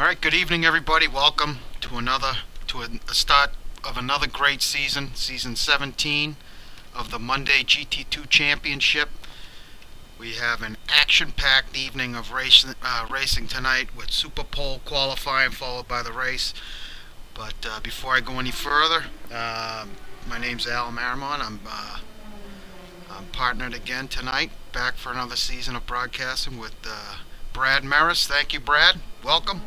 right, good evening, everybody. Welcome to a start of another great season, season 17 of the Monday GT2 Championship. We have an action-packed evening of racing tonight with Super Pole qualifying followed by the race. But before I go any further, my name's Al Marimon. I'm partnered again tonight, back for another season of broadcasting with Brad Maris. Thank you, Brad. Welcome.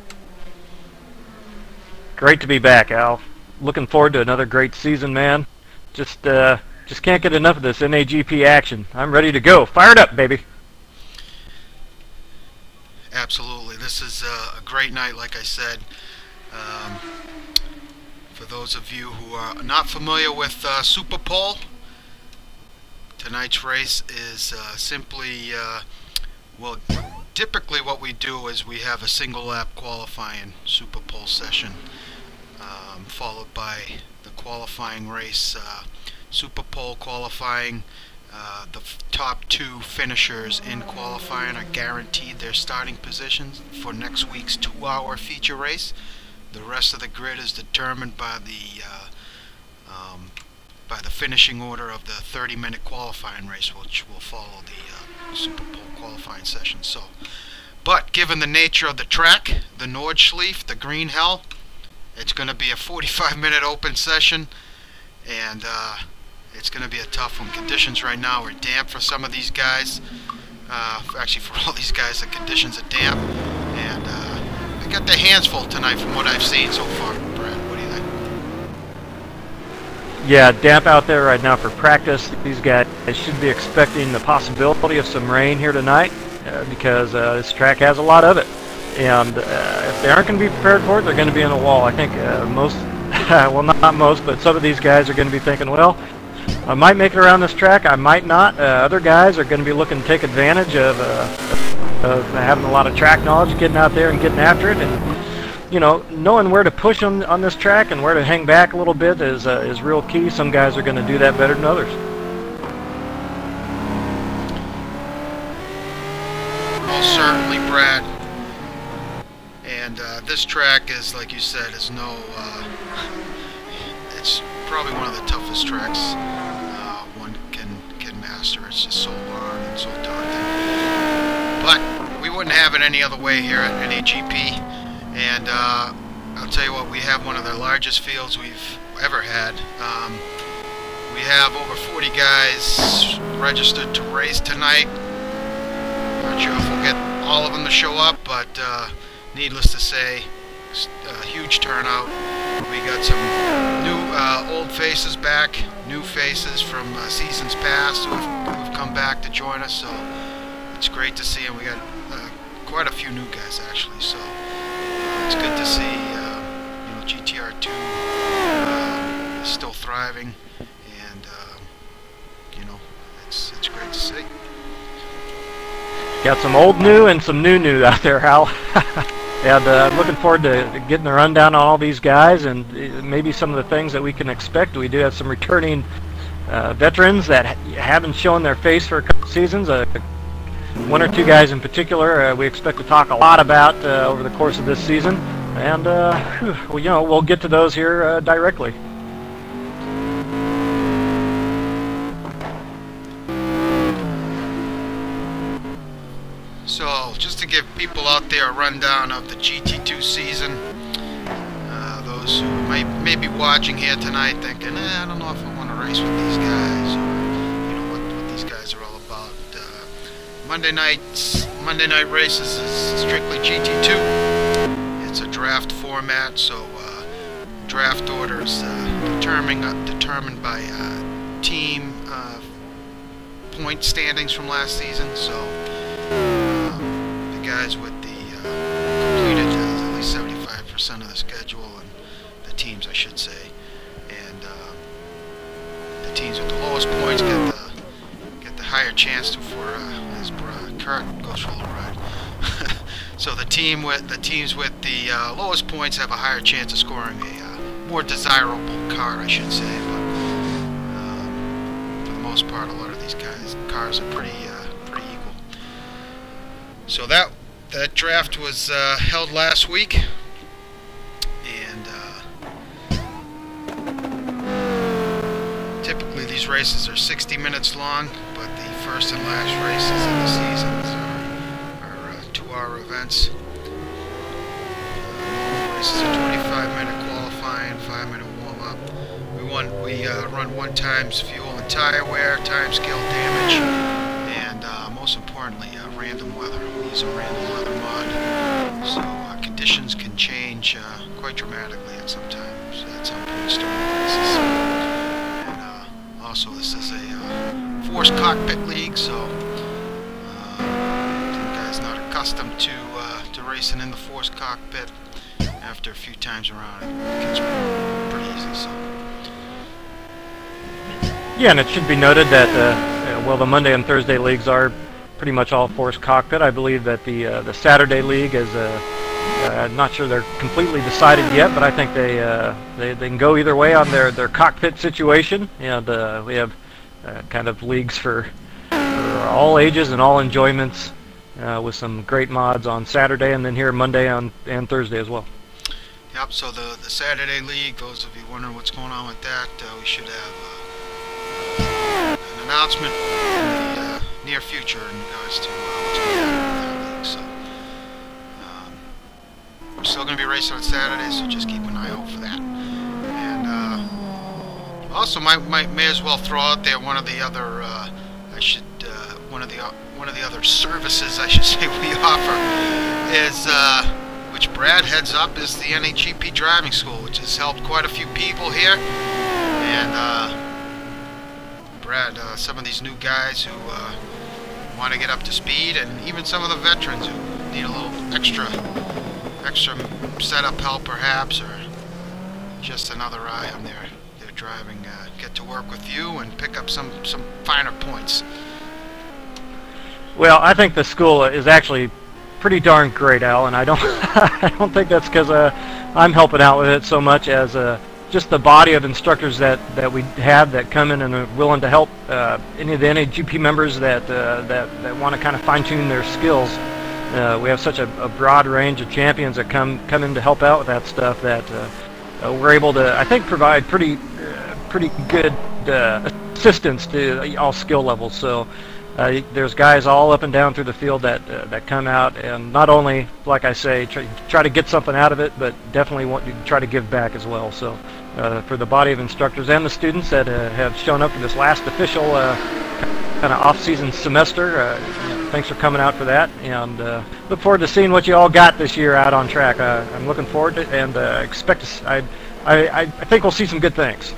Great to be back, Al. Looking forward to another great season, man. Just can't get enough of this NAGP action. I'm ready to go. Fire it up, baby. Absolutely. This is a great night, like I said. For those of you who are not familiar with Super Pole, tonight's race is simply, typically what we do is we have a single lap qualifying Super Pole session, followed by the qualifying race. Super Pole qualifying, the top two finishers in qualifying are guaranteed their starting positions for next week's 2-hour feature race. The rest of the grid is determined by the finishing order of the 30-minute qualifying race, which will follow the Super Pole qualifying session. But given the nature of the track, the Nordschliefe, the green hell, it's going to be a 45-minute open session, and it's going to be a tough one. Conditions right now are damp for some of these guys. Actually, for all these guys, the conditions are damp, and they got their hands full tonight from what I've seen so far. Brad, what do you think? Yeah, damp out there right now for practice. These guys should be expecting the possibility of some rain here tonight because this track has a lot of it. And if they aren't going to be prepared for it, they're going to be in a wall. I think most, well, not most, but some of these guys are going to be thinking, well, I might make it around this track, I might not. Other guys are going to be looking to take advantage of having a lot of track knowledge, getting out there and getting after it, and knowing where to push on this track and where to hang back a little bit is real key. Some guys are going to do that better than others. Most certainly, Brad. And this track is, like you said, is it's probably one of the toughest tracks one can master. It's just so long and so daunting. But we wouldn't have it any other way here at NAGP. And I'll tell you what, we have one of the largest fields we've ever had. We have over 40 guys registered to race tonight. Not sure if we'll get all of them to show up, but needless to say, a huge turnout. We got some new old faces back, new faces from seasons past who've come back to join us, so it's great to see, and we got quite a few new guys actually, so it's good to see GTR2 is still thriving, and it's great to see. Got some old new and some new out there, Hal. And looking forward to getting the rundown on all these guys and maybe some of the things that we can expect. We do have some returning veterans that haven't shown their face for a couple seasons. One or two guys in particular we expect to talk a lot about over the course of this season. And we'll get to those here directly. So, just to give people out there a rundown of the GT2 season, those who may be watching here tonight thinking, I don't know if I want to race with these guys, or what these guys are all about. Monday night races is strictly GT2. It's a draft format, so draft orders determined by team point standings from last season. So the guys with the completed at least 75% of the schedule, and the teams, I should say, and the teams with the lowest points get the higher chance for as Kurt goes for a little ride. So the teams with the lowest points have a higher chance of scoring a more desirable car, I should say. But for the most part, a lot of these cars are pretty equal. So that draft was held last week. these races are 60 minutes long, but the first and last races of the seasons are 2-hour events. Races are 25-minute qualifying, 5-minute warm-up. We run 1 times fuel and tire wear, time scale damage, and most importantly, random weather. We use a random weather mod, so conditions can change quite dramatically at some times at some points during the races. And also, this is a forced cockpit league, so the guys not accustomed to racing in the forced cockpit. After a few times around, it gets pretty easy. So. Yeah, and it should be noted that well, the Monday and Thursday leagues are pretty much all forced cockpit. I believe that the Saturday league is not sure they're completely decided yet, but I think they can go either way on their cockpit situation. And we have kind of leagues for all ages and all enjoyments, with some great mods on Saturday, and then here Monday and Thursday as well. Yep, so the Saturday League, those of you wondering what's going on with that, we should have an announcement in the near future in regards to what's going on with that league. So, we're still going to be racing on Saturday, so just keep an eye out for that. And also, may as well throw out there one of the other one of the other services I should say we offer is. Which Brad heads up, is the NAGP driving school, which has helped quite a few people here. And Brad, some of these new guys who want to get up to speed, and even some of the veterans who need a little extra setup help perhaps, or just another eye on their driving, get to work with you and pick up some finer points. Well, I think the school is actually pretty darn great, Al, and I don't think that's because I'm helping out with it so much as just the body of instructors that we have that come in and are willing to help any of the NAGP members that want to kind of fine-tune their skills. We have such a broad range of champions that come in to help out with that stuff that we're able to, I think, provide pretty good assistance to all skill levels. So. There's guys all up and down through the field that come out and not only, like I say, try to get something out of it, but definitely want to try to give back as well. So for the body of instructors and the students that have shown up for this last official kind of off-season semester, thanks for coming out for that, and look forward to seeing what you all got this year out on track. I'm looking forward to it, and expect to. I think we'll see some good things.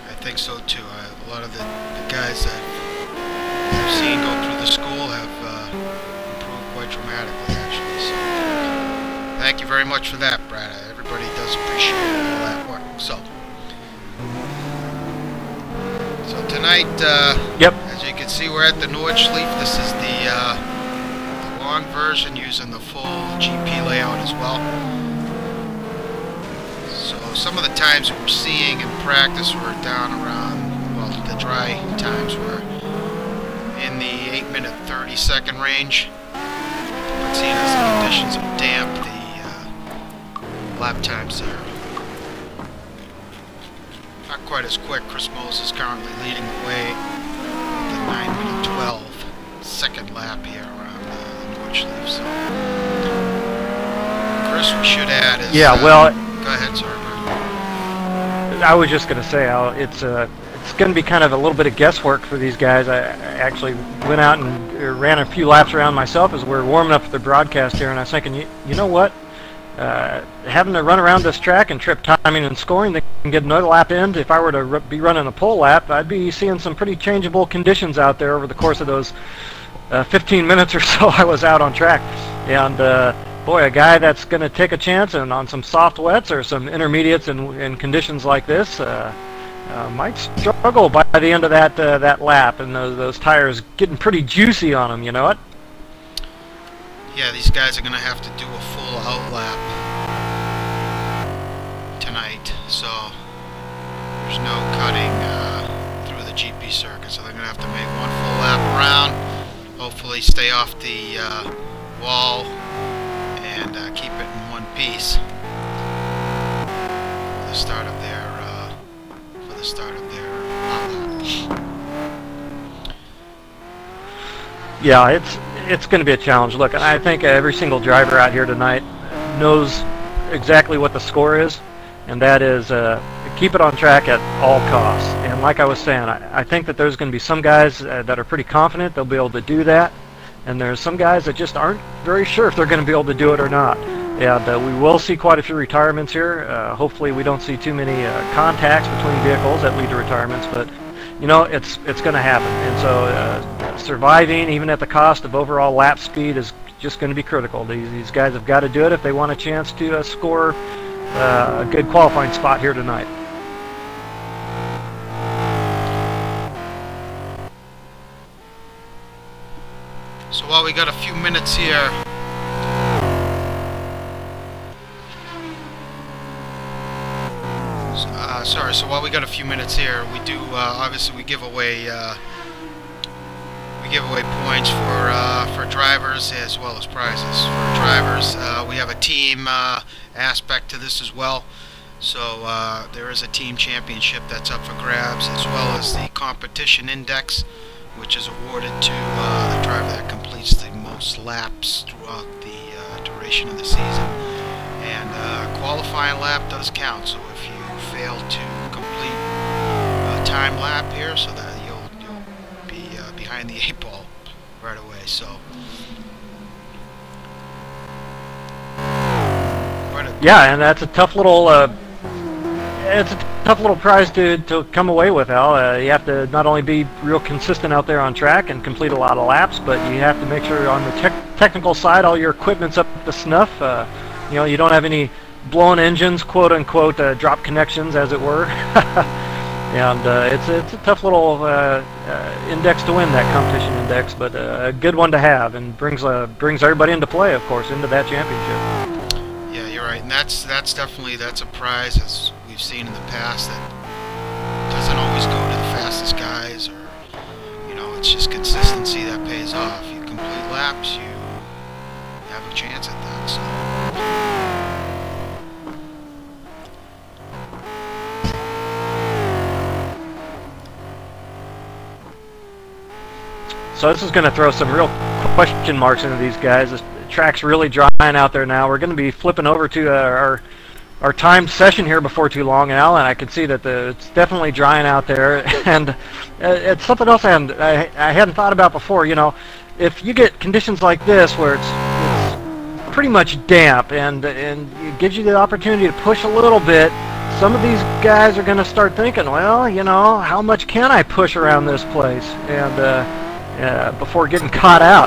I think so too. A lot of the guys that I've seen go through the school have improved quite dramatically, actually. So, thank you very much for that, Brad. Everybody does appreciate all that work. So tonight, yep. As you can see, we're at the Nordschliefe. This is the long version using the full GP layout as well. So some of the times we're seeing in practice were down around, well, the dry times were in the 8-minute 30-second range. But seeing as the conditions are damp, the lap times are not quite as quick. Chris Moses currently leading the way with the 9-minute 12-second lap here around the Nordschliefe. So, Chris, we should add is... Yeah, well... Go ahead, sorry. I was just going to say, Al, it's going to be kind of a little bit of guesswork for these guys. I actually went out and ran a few laps around myself as we were warming up for the broadcast here, and I was thinking, you know what? Having to run around this track and trip timing and scoring, they can get another lap in. If I were to be running a pole lap, I'd be seeing some pretty changeable conditions out there over the course of those 15 minutes or so I was out on track. And boy, a guy that's going to take a chance and on some soft wets or some intermediates in conditions like this might struggle by the end of that lap, and those tires getting pretty juicy on them. You know what? Yeah, these guys are going to have to do a full out lap tonight, so there's no cutting through the GP circuit, so they're going to have to make one full lap around, hopefully stay off the wall and keep it in one piece for the start of their Yeah, it's going to be a challenge. Look, I think every single driver out here tonight knows exactly what the score is, and that is keep it on track at all costs. And like I was saying, I think that there's going to be some guys that are pretty confident they'll be able to do that, and there's some guys that just aren't very sure if they're going to be able to do it or not. And we will see quite a few retirements here. Hopefully we don't see too many contacts between vehicles that lead to retirements, but you know, it's going to happen. And so surviving, even at the cost of overall lap speed, is just going to be critical. These guys have got to do it if they want a chance to score a good qualifying spot here tonight. So while we got a few minutes here, so while we got a few minutes here, we do obviously we give away points for drivers as well as prizes for drivers. We have a team aspect to this as well. So there is a team championship that's up for grabs, as well as the competition index, which is awarded to the driver that completes the most laps throughout the duration of the season. And qualifying lap does count, so if you fail to complete a time lap here, so that you'll be behind the 8 ball right away. So yeah, and that's a tough little prize to come away with, Al. You have to not only be real consistent out there on track and complete a lot of laps, but you have to make sure on the technical side all your equipment's up to snuff. You know, you don't have any blown engines, quote unquote, drop connections, as it were. And it's a tough little index to win, that competition index, but a good one to have, and brings everybody into play, of course, into that championship. Yeah, you're right, and that's definitely a prize, as we've seen in the past, that doesn't always go to the fastest guys, or you know, it's just consistency that pays off. You complete laps, you have a chance at that. So. So this is going to throw some real question marks into these guys. The track's really drying out there now. We're going to be flipping over to our timed session here before too long, Al, and I can see that it's definitely drying out there. And it's something else I hadn't thought about before. You know, if you get conditions like this where it's pretty much damp and it gives you the opportunity to push a little bit, some of these guys are going to start thinking, well, you know, how much can I push around this place? And before getting caught out.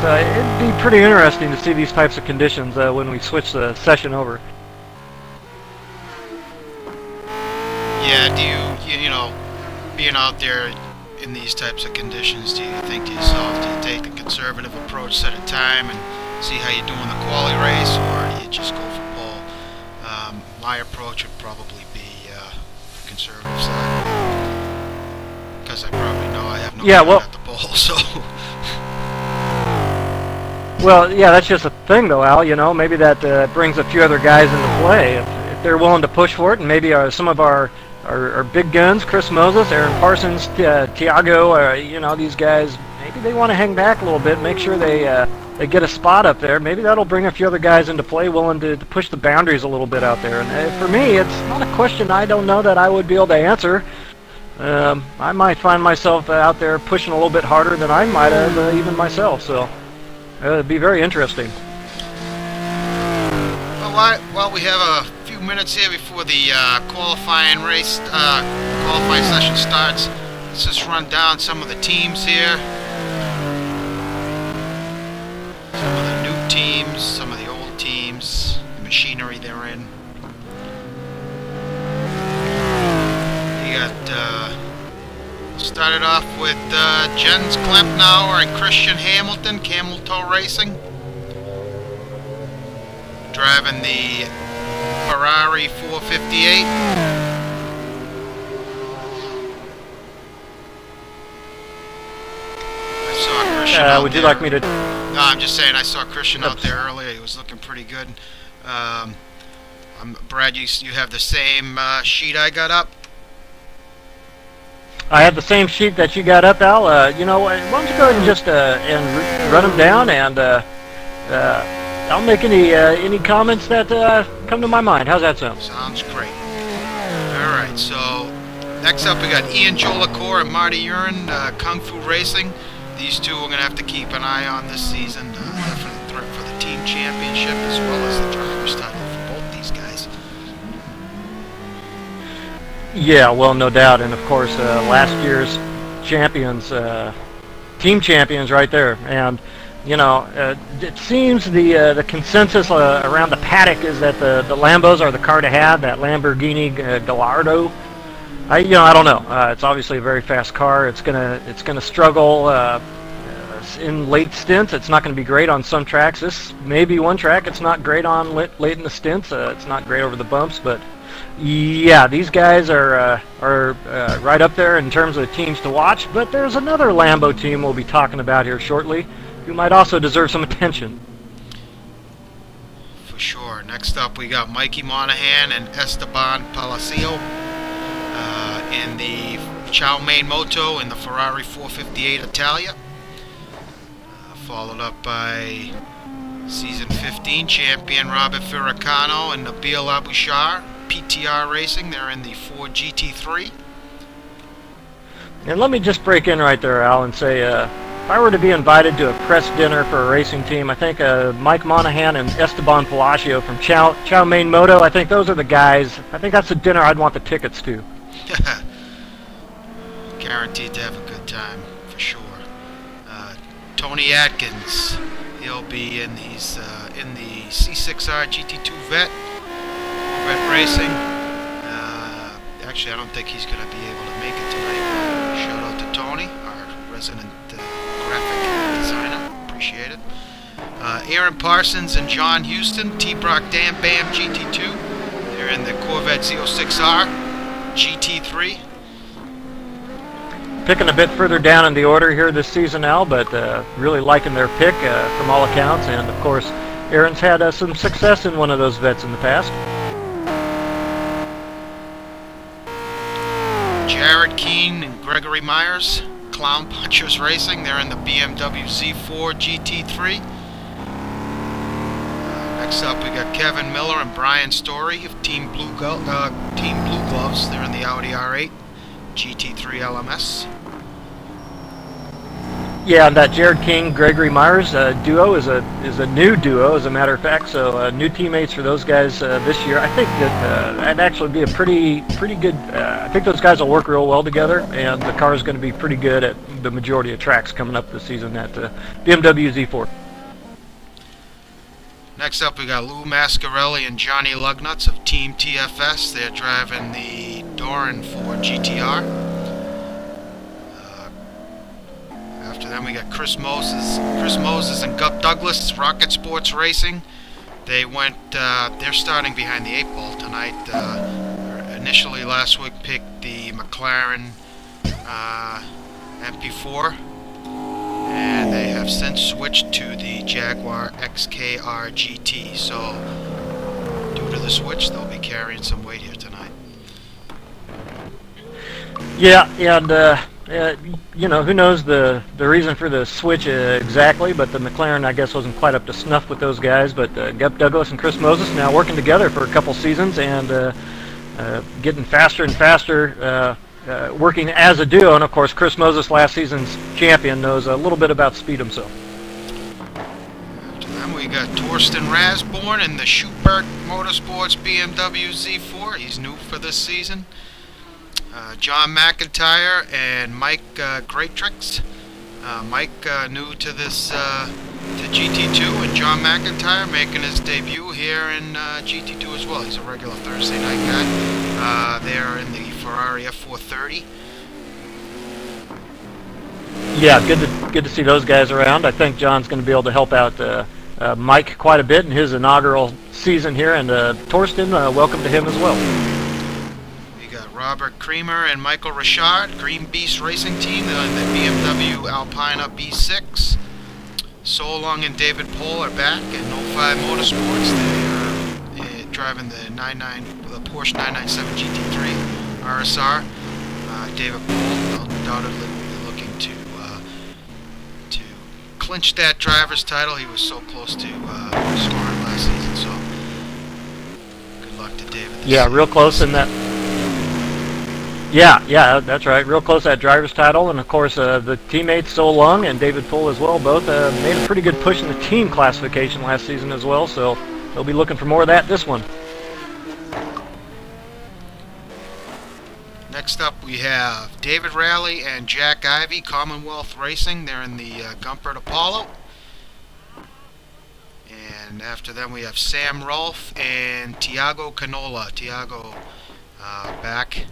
So it'd be pretty interesting to see these types of conditions when we switch the session over. Yeah, you know, being out there in these types of conditions, do you think to yourself, do you take the conservative approach, set a time, and see how you do in the quali race, or do you just go for pole? My approach would probably be the conservative side, because I probably know I have no shot at the pole, so... Well, yeah, that's just a thing, though, Al. You know, maybe that brings a few other guys into play if they're willing to push for it, and maybe some of our big guns, Chris Moses, Aaron Parsons, Thiago, you know, these guys, maybe they want to hang back a little bit, make sure they get a spot up there. Maybe that'll bring a few other guys into play, willing to push the boundaries a little bit out there. And for me, it's not a question I don't know that I would be able to answer. I might find myself out there pushing a little bit harder than I might have even myself. So. It'd be very interesting. Well, while we have a few minutes here before the qualifying session starts, let's just run down some of the teams here. Some of the new teams, some of the old teams, the machinery they're in. You got... started off with Jens Klempnauer and Christian Hamilton, Camel Toe Racing. Driving the Ferrari 458. I saw Christian out would you there. like me to... No, I'm just saying I saw Christian out there earlier. He was looking pretty good. Brad, you have the same sheet I got up? I have the same sheet that you got up, Al. You know, why don't you go ahead and just run them down, and I'll make any comments that come to my mind. How's that sound? Sounds great. All right, so next up we got Ian Jolicoeur and Marty Urin, Kung Fu Racing. These two we're going to have to keep an eye on this season. Definite threat for the team championship as well as the driver's title for both these guys. Yeah, well, no doubt. And, of course, last year's champions, team champions right there. And, you know, it seems the consensus around the paddock is that the Lambos are the car to have, that Lamborghini Gallardo. I don't know. It's obviously a very fast car. It's gonna struggle in late stints. It's not going to be great on some tracks. This may be one track it's not great on late in the stints. It's not great over the bumps, but yeah, these guys are right up there in terms of teams to watch. But there's another Lambo team we'll be talking about here shortly, who might also deserve some attention. For sure. Next up, we got Mikey Monahan and Esteban Palacio in the Chow Mein Moto in the Ferrari 458 Italia. Followed up by Season 15 champion Robert Firicano and Nabil Abouchar, PTR Racing. They're in the Ford GT3. And let me just break in right there, Al, and say, if I were to be invited to a press dinner for a racing team, I think Mike Monahan and Esteban Palacio from Chow Mein Moto, I think those are the guys. I think that's the dinner I'd want the tickets to. Guaranteed to have a good time, for sure. Tony Atkins, he'll be in these in the C6R GT2 Vet Racing. Actually, I don't think he's going to be able to make it tonight. Shout out to Tony, our resident graphic designer. Appreciate it. Aaron Parsons and John Houston, T-Brock Dam Bam GT2. They're in the Corvette Z06R GT3. Picking a bit further down in the order here this season, Al, but really liking their pick from all accounts. And, of course, Aaron's had some success in one of those vets in the past. Jared Keane and Gregory Myers, Clown Punchers Racing. They're in the BMW Z4 GT3. Next up, we got Kevin Miller and Brian Story of Team Blue Gloves. They're in the Audi R8 GT3 LMS. Yeah, and that Jared King, Gregory Myers duo is a new duo, as a matter of fact. So new teammates for those guys this year. I think that that'd actually be a pretty good. I think those guys will work real well together, and the car is going to be pretty good at the majority of tracks coming up this season at BMW Z4. Next up, we got Lou Mascarelli and Johnny Lugnuts of Team TFS. They're driving the Doran Ford GTR. After them, we got Chris Moses and Gup Douglas, Rocket Sports Racing. They're starting behind the 8-ball tonight. Initially last week picked the McLaren MP4, and they have since switched to the Jaguar XKR GT. So, due to the switch, they'll be carrying some weight here tonight. Yeah, and you know, who knows the reason for the switch exactly, but the McLaren, I guess, wasn't quite up to snuff with those guys. But Gup Douglas and Chris Moses now working together for a couple seasons and getting faster and faster, working as a duo. And, of course, Chris Moses, last season's champion, knows a little bit about speed himself. After them, we got Torsten Rasborn in the Schubert Motorsports BMW Z4. He's new for this season. John McIntyre and Mike Greatrix. Mike new to this to GT2, and John McIntyre making his debut here in GT2 as well. He's a regular Thursday night guy. They're in the Ferrari F430. Yeah, good to see those guys around. I think John's going to be able to help out Mike quite a bit in his inaugural season here, and Torsten, welcome to him as well. Robert Creamer and Michael Richard, Green Beast Racing Team. They're in the BMW Alpina B6. Solong and David Pohl are back in 05 Motorsports. They are driving the Porsche 997 GT3 RSR. David Poole, undoubtedly looking to clinch that driver's title. He was so close to scoring last season, so good luck to David. Yeah, real close in that. Yeah, that's right. Real close to that driver's title, and of course the teammates So Lung and David Poole as well both made a pretty good push in the team classification last season as well, so they'll be looking for more of that this one. Next up we have David Raleigh and Jack Ivey, Commonwealth Racing. They're in the Gumpert Apollo. And after them we have Sam Rolfe and Thiago Canola. Thiago back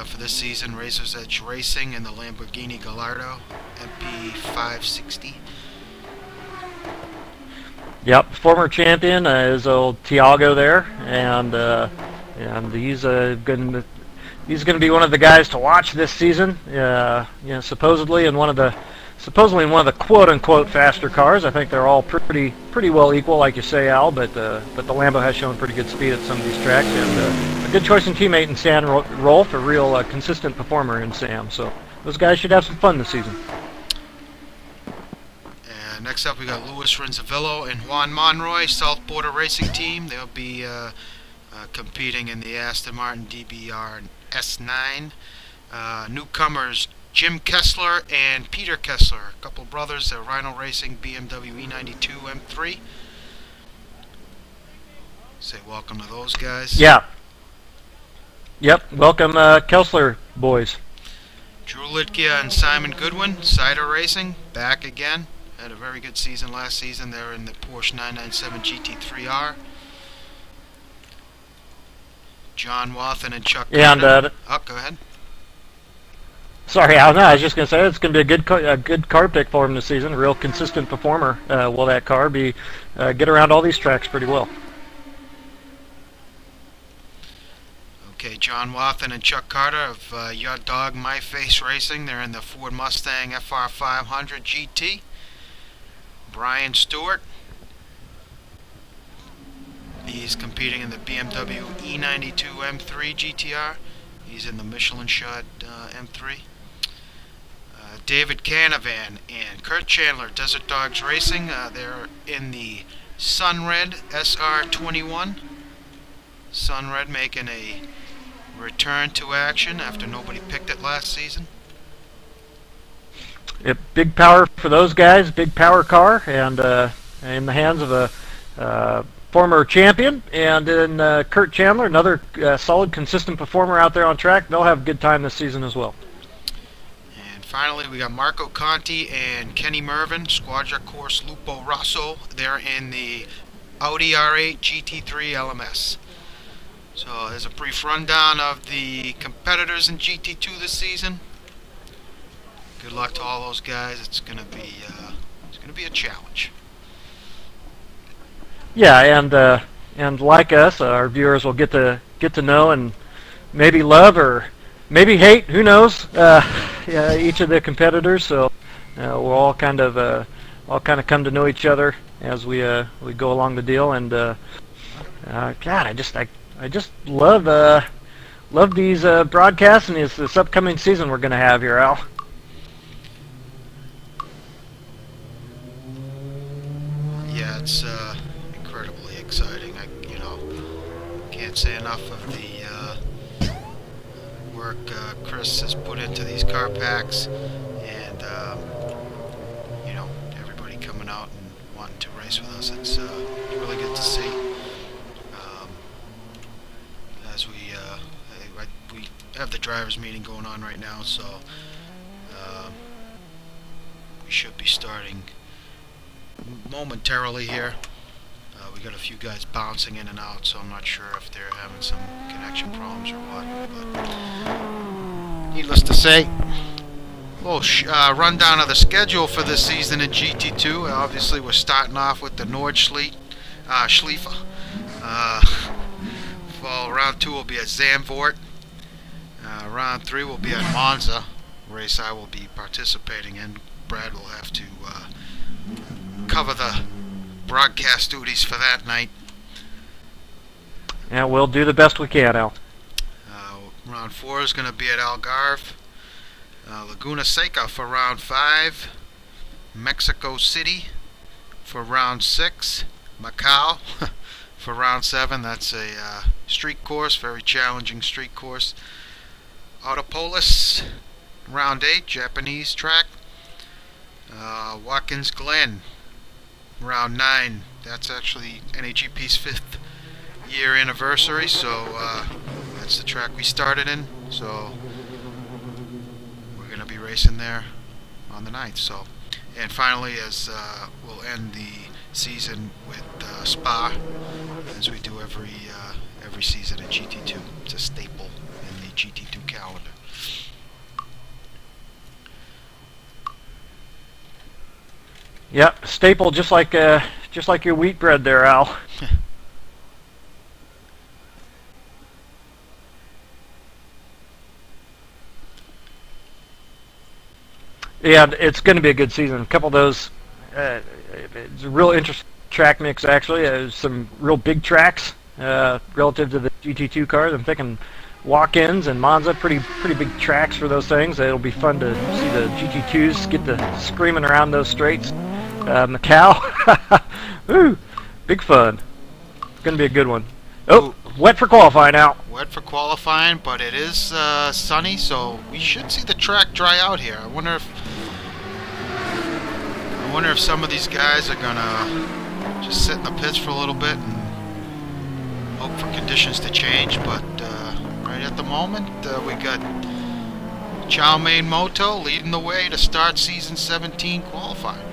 for this season, Racers Edge Racing in the Lamborghini Gallardo MP560. Yep, former champion is old Thiago there, and he's going to be one of the guys to watch this season. Supposedly in one of the quote-unquote faster cars. I think they're all pretty well equal, like you say, Al. But the Lambo has shown pretty good speed at some of these tracks, and a good choice in teammate in Sam Rolfe, a real consistent performer in Sam. So those guys should have some fun this season. And next up, we got Luis Renzavillo and Juan Monroy, South Border Racing Team. They'll be competing in the Aston Martin DBR S9. Newcomers Jim Kessler and Peter Kessler, a couple brothers, Rhino Racing BMW E92 M3. Say welcome to those guys. Yeah. Yep, welcome Kessler boys. Drew Litkia and Simon Goodwin, Cider Racing, back again. Had a very good season last season. They're in the Porsche 997 GT3R. John Wathen and Chuck Carter. Go ahead. Sorry, Al. No, I was just going to say it's going to be a good car pick for him this season. A real consistent performer. Will that car be get around all these tracks pretty well? Okay, John Wathen and Chuck Carter of Your Dog My Face Racing. They're in the Ford Mustang FR500 GT. Brian Stewart. He's competing in the BMW E92 M3 GTR. He's in the Michelin shod M3. David Canavan and Kurt Chandler, Desert Dogs Racing. They're in the Sunred SR21. Sunred making a return to action after nobody picked it last season. Yep, big power for those guys, big power car, and in the hands of a former champion, and then Kurt Chandler, another solid, consistent performer out there on track. They'll have a good time this season as well. And finally, we got Marco Conti and Kenny Mervin, Squadra Corse Lupo Rosso. They're in the Audi R8 GT3 LMS. So there's a brief rundown of the competitors in GT2 this season. Good luck to all those guys. It's gonna be a challenge. Yeah, and like us, our viewers will get to know and maybe love or maybe hate, who knows, each of the competitors. So we'll all kind of come to know each other as we go along the deal. And God, I just love these broadcasts and this upcoming season we're going to have here, Al. Yeah, it's incredibly exciting. I can't say enough of the work Chris has put into these car packs, and everybody coming out and wanting to race with us. It's really good to see. As we have the drivers meeting going on right now, so we should be starting momentarily here. We got a few guys bouncing in and out, so I'm not sure if they're having some connection problems or what, but needless to say, little rundown of the schedule for this season in GT2. Obviously we're starting off with the Nordschliefe. Well, round 2 will be at Zandvoort. Round 3 will be at Monza, race I will be participating in. Brad will have to cover the broadcast duties for that night. Yeah, we'll do the best we can, Al. Round 4 is going to be at Algarve. Laguna Seca for round 5. Mexico City for round 6. Macau for round 7. That's a street course, very challenging street course. Autopolis, round 8, Japanese track. Watkins Glen, round 9. That's actually NAGP's 5th year anniversary, so that's the track we started in. So we're going to be racing there on the 9th. So, and finally, as we'll end the season with Spa, as we do every season at GT2. It's a staple in the GT2 calendar. Yep, staple, just like your wheat bread there, Al. Yeah, it's going to be a good season. A couple of those, it's a real interesting track mix actually. Some real big tracks relative to the GT2 cars. I'm thinking Walk-ins and Monza, pretty big tracks for those things. It'll be fun to see the GT2s get to screaming around those straights. Macau, woo, big fun. It's going to be a good one. Oh, wet for qualifying now. Wet for qualifying, but it is sunny, so we should see the track dry out here. I wonder if some of these guys are gonna just sit in the pits for a little bit and hope for conditions to change. But right at the moment, we got Chow Mein Moto leading the way to start season 17 qualifying.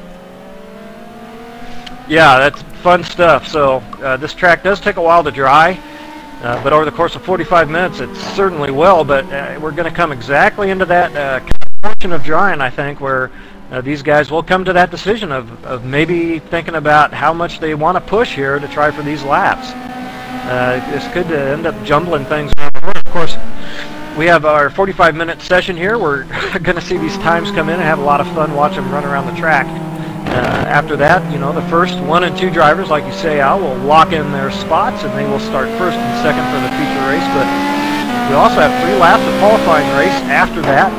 Yeah, that's fun stuff. So this track does take a while to dry, but over the course of 45 minutes it certainly will. But we're going to come exactly into that portion of drying, I think, where these guys will come to that decision of maybe thinking about how much they want to push here to try for these laps. This could end up jumbling things around the road. Of course, we have our 45-minute session here. We're going to see these times come in and have a lot of fun watching them run around the track. After that, you know, the first 1 and 2 drivers, like you say, Al, will lock in their spots, and they will start first and second for the feature race. But we also have 3 laps of qualifying race after that,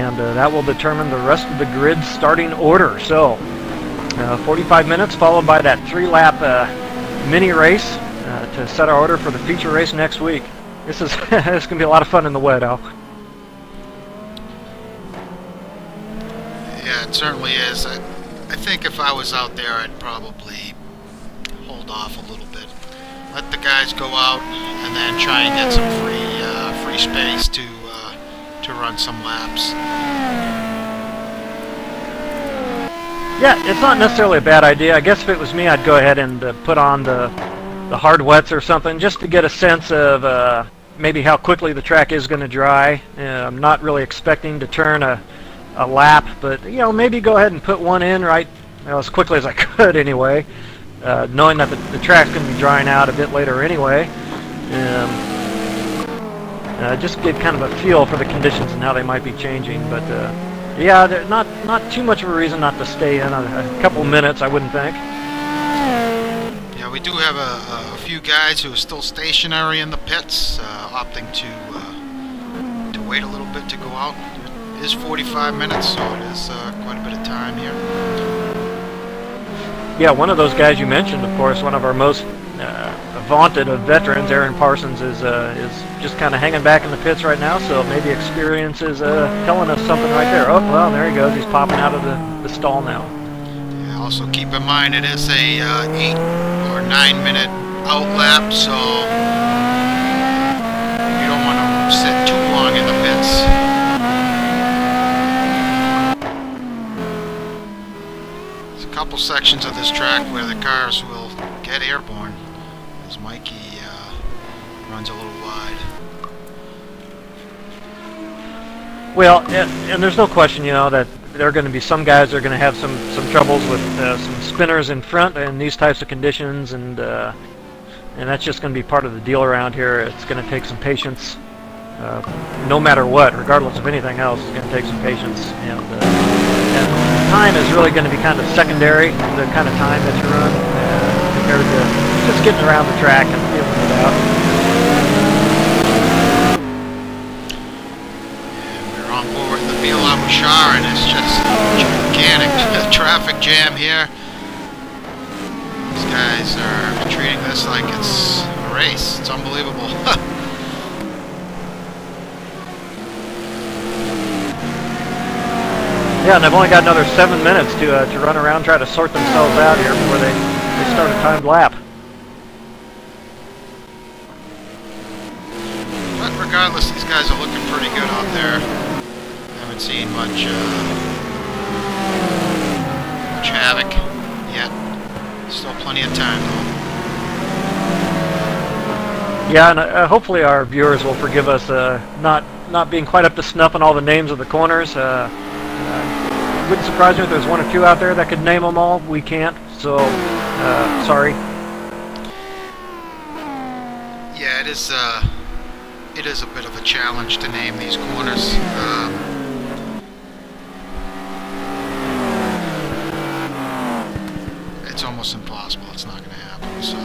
and that will determine the rest of the grid's starting order. So 45 minutes followed by that 3-lap mini race to set our order for the feature race next week. This is it's going to be a lot of fun in the wet, Al. Yeah, it certainly is. I think if I was out there, I'd probably hold off a little bit. Let the guys go out and then try and get some free space to run some laps. Yeah, it's not necessarily a bad idea. I guess if it was me, I'd go ahead and put on the hard wets or something just to get a sense of maybe how quickly the track is going to dry. I'm not really expecting to turn a lap, but you know, maybe go ahead and put one in right as quickly as I could anyway, knowing that the track's going to be drying out a bit later anyway. Just get kind of a feel for the conditions and how they might be changing. But yeah, there's not too much of a reason not to stay in a couple minutes, I wouldn't think. Yeah, we do have a few guys who are still stationary in the pits, opting to wait a little bit to go out. It is 45 minutes, so it is quite a bit of time here. Yeah, one of those guys you mentioned, of course, one of our most vaunted of veterans, Aaron Parsons, is just kind of hanging back in the pits right now, so maybe experience is telling us something right there. Oh, well, there he goes. He's popping out of the stall now. Yeah, also keep in mind it is a 8 or 9 minute out lap, so you don't want to sit too long in the pits. Couple sections of this track where the cars will get airborne as Mikey runs a little wide. Well, and there's no question, you know, that there are going to be some guys that are going to have some troubles with some spinners in front in these types of conditions, and that's just going to be part of the deal around here. It's going to take some patience, no matter what, regardless of anything else. It's going to take some patience, and time is really going to be kind of secondary, the kind of time that you run, compared to just getting around the track and feeling it out. charring. It's just gigantic. Traffic jam here. These guys are treating this like it's a race. It's unbelievable. Yeah, and they've only got another 7 minutes to run around, try to sort themselves out here before they start a timed lap. But regardless, these guys are looking pretty good out there. Haven't seen much havoc yet. Still plenty of time though. Yeah, and hopefully our viewers will forgive us not being quite up to snuff on all the names of the corners. It wouldn't surprise me if there's one or two out there that could name them all. We can't, so sorry. Yeah, it is a bit of a challenge to name these corners. It's almost impossible. It's not going to happen. So.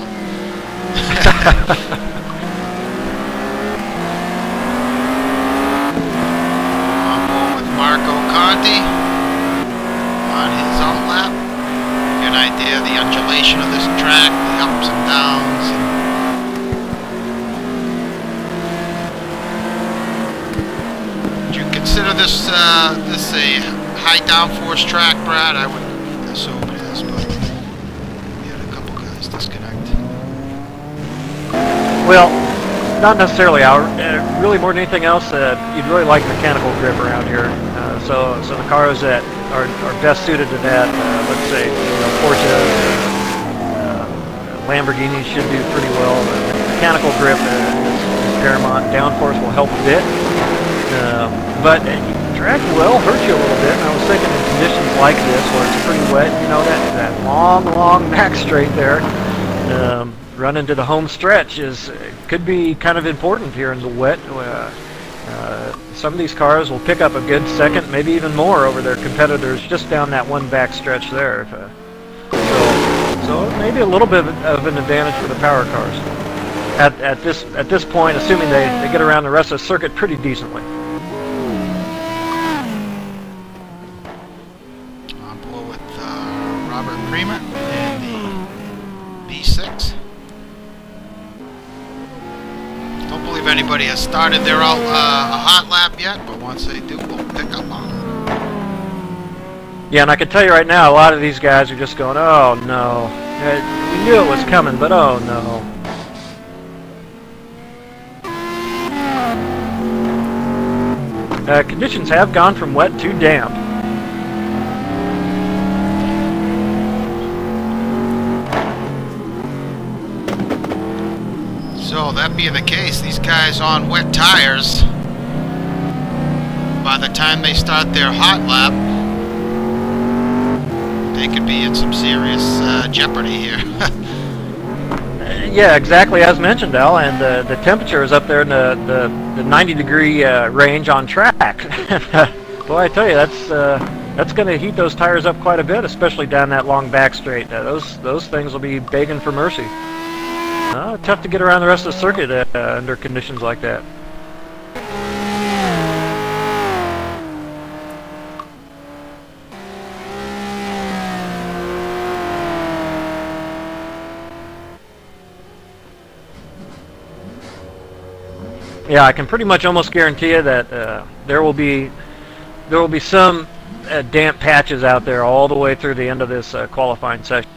I'm going with Marco Conti on his out lap. Get an idea of the undulation of this track, the ups and downs. Would you consider this this a high downforce track, Brad? I would assume it is, but we had a couple guys disconnect. Well, not necessarily. Really, more than anything else, you'd really like mechanical grip around here. So the cars that are best suited to that, let's say, Porsche, Lamborghinis should do pretty well. Mechanical grip is paramount. Downforce will help a bit, but track will hurt you a little bit. And I was thinking in conditions like this, where it's pretty wet, that long back straight there. Run into the home stretch could be kind of important here in the wet. Some of these cars will pick up a good second, maybe even more, over their competitors just down that one back stretch there. So maybe a little bit of an advantage for the power cars at this point, assuming they get around the rest of the circuit pretty decently. On board with Robert Creamer and the B6. Don't believe anybody has started their a hot lap yet, but once they do, we'll pick up on them. Yeah, and I can tell you right now, a lot of these guys are just going, oh no. We knew it was coming, but oh no. Conditions have gone from wet to damp. So that being the case, these guys on wet tires, by the time they start their hot lap, they could be in some serious jeopardy here. Yeah, exactly as mentioned, Al, and the temperature is up there in the 90-degree range on track. Boy, I tell you, that's going to heat those tires up quite a bit, especially down that long back straight. Those things will be begging for mercy. Tough to get around the rest of the circuit under conditions like that. Yeah, I can pretty much almost guarantee you that there will be some damp patches out there all the way through the end of this qualifying session.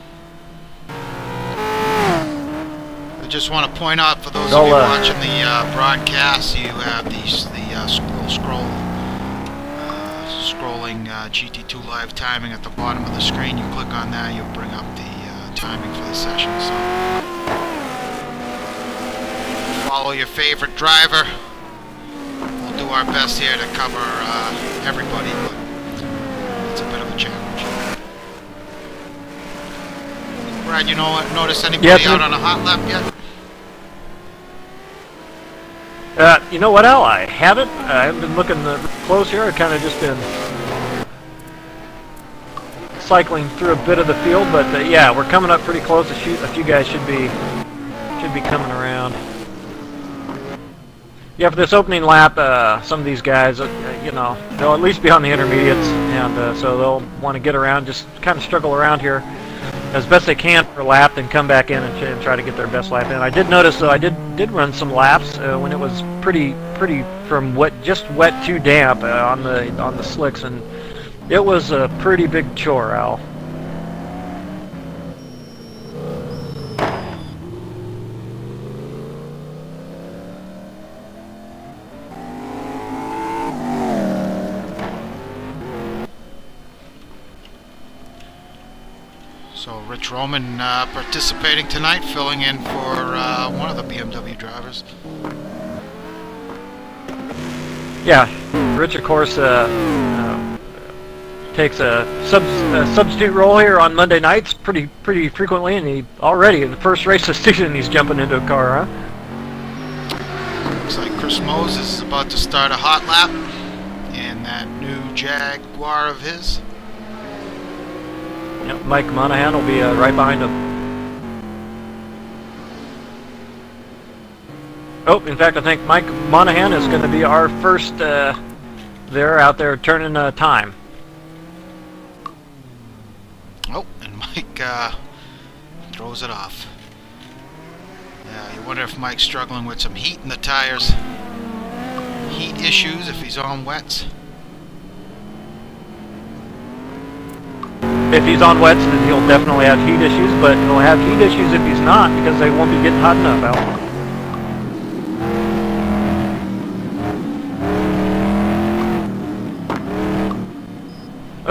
I just want to point out for those of you watching the broadcast, you have the scrolling GT2 live timing at the bottom of the screen. You click on that, you'll bring up the timing for the session. So follow your favorite driver. We'll do our best here to cover everybody, but it's a bit of a challenge. Brad, you notice anybody out on a hot lap yet? You know what, Al? I haven't. I haven't been looking close here. I've kind of just been cycling through a bit of the field, but yeah, we're coming up pretty close. A few guys should be coming around. Yeah, for this opening lap, some of these guys, you know, they'll at least be on the intermediates, and so they'll want to get around, just kind of struggle around here as best they can for a lap, then come back in and try to get their best lap in. I did notice, though, I did run some laps when it was pretty from just wet to damp on the slicks, and it was a pretty big chore, Al. So Rich Roman participating tonight, filling in for one of the BMW drivers. Yeah, Rich, of course, takes a substitute role here on Monday nights pretty frequently, and he already in the first race of the season he's jumping into a car, huh? Looks like Chris Moses is about to start a hot lap in that new Jaguar of his. Yep, Mike Monahan will be right behind him. Oh, in fact, I think Mike Monahan is going to be our first there out there turning time. Oh, and Mike throws it off. Yeah, you wonder if Mike's struggling with some heat in the tires. Heat issues if he's on wets. If he's on wets, then he'll definitely have heat issues, but he'll have heat issues if he's not, because they won't be getting hot enough, Al.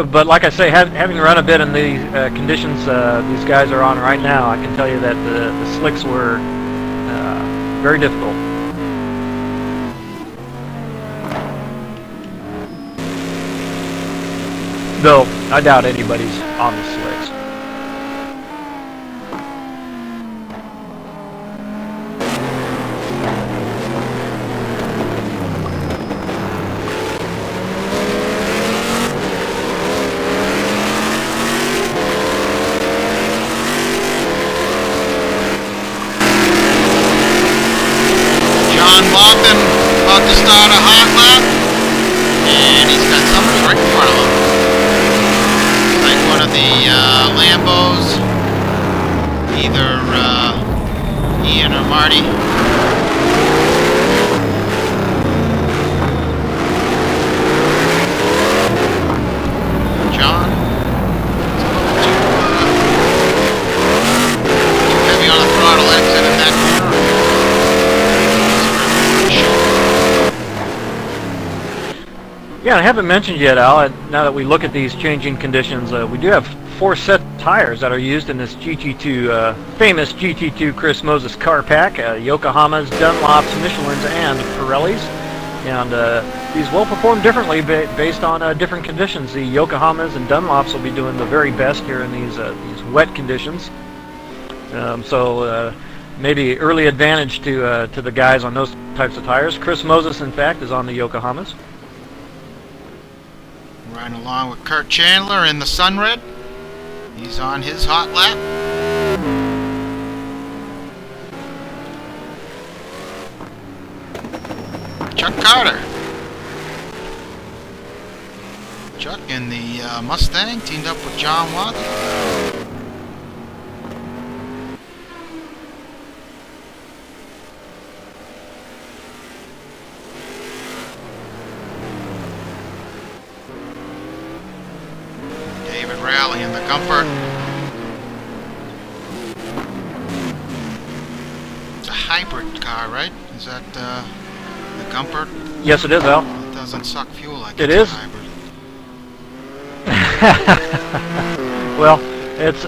But like I say, having run a bit in the conditions these guys are on right now, I can tell you that the slicks were very difficult. Though, I doubt anybody's on the slicks. About to start a hot lap, and he's got somebody right in front of him. Like one of the Lambos, either Ian or Marty. John, it's a little too heavy on the throttle exit in that corner. Yeah, I haven't mentioned yet, Al, now that we look at these changing conditions, we do have 4 set of tires that are used in this GT2, famous GT2 Chris Moses car pack, Yokohamas, Dunlops, Michelins, and Pirellis. And these will perform differently based on different conditions. The Yokohamas and Dunlops will be doing the very best here in these wet conditions. So maybe early advantage to the guys on those types of tires. Chris Moses, in fact, is on the Yokohamas. Riding along with Kurt Chandler in the Sunred. He's on his hot lap. Chuck Carter. Chuck in the Mustang teamed up with John Watt. Rally in the Comfort. It's a hybrid car, right? Is that the Comfort? Yes, it is, Al. It doesn't suck fuel like it it's is. a hybrid. Well,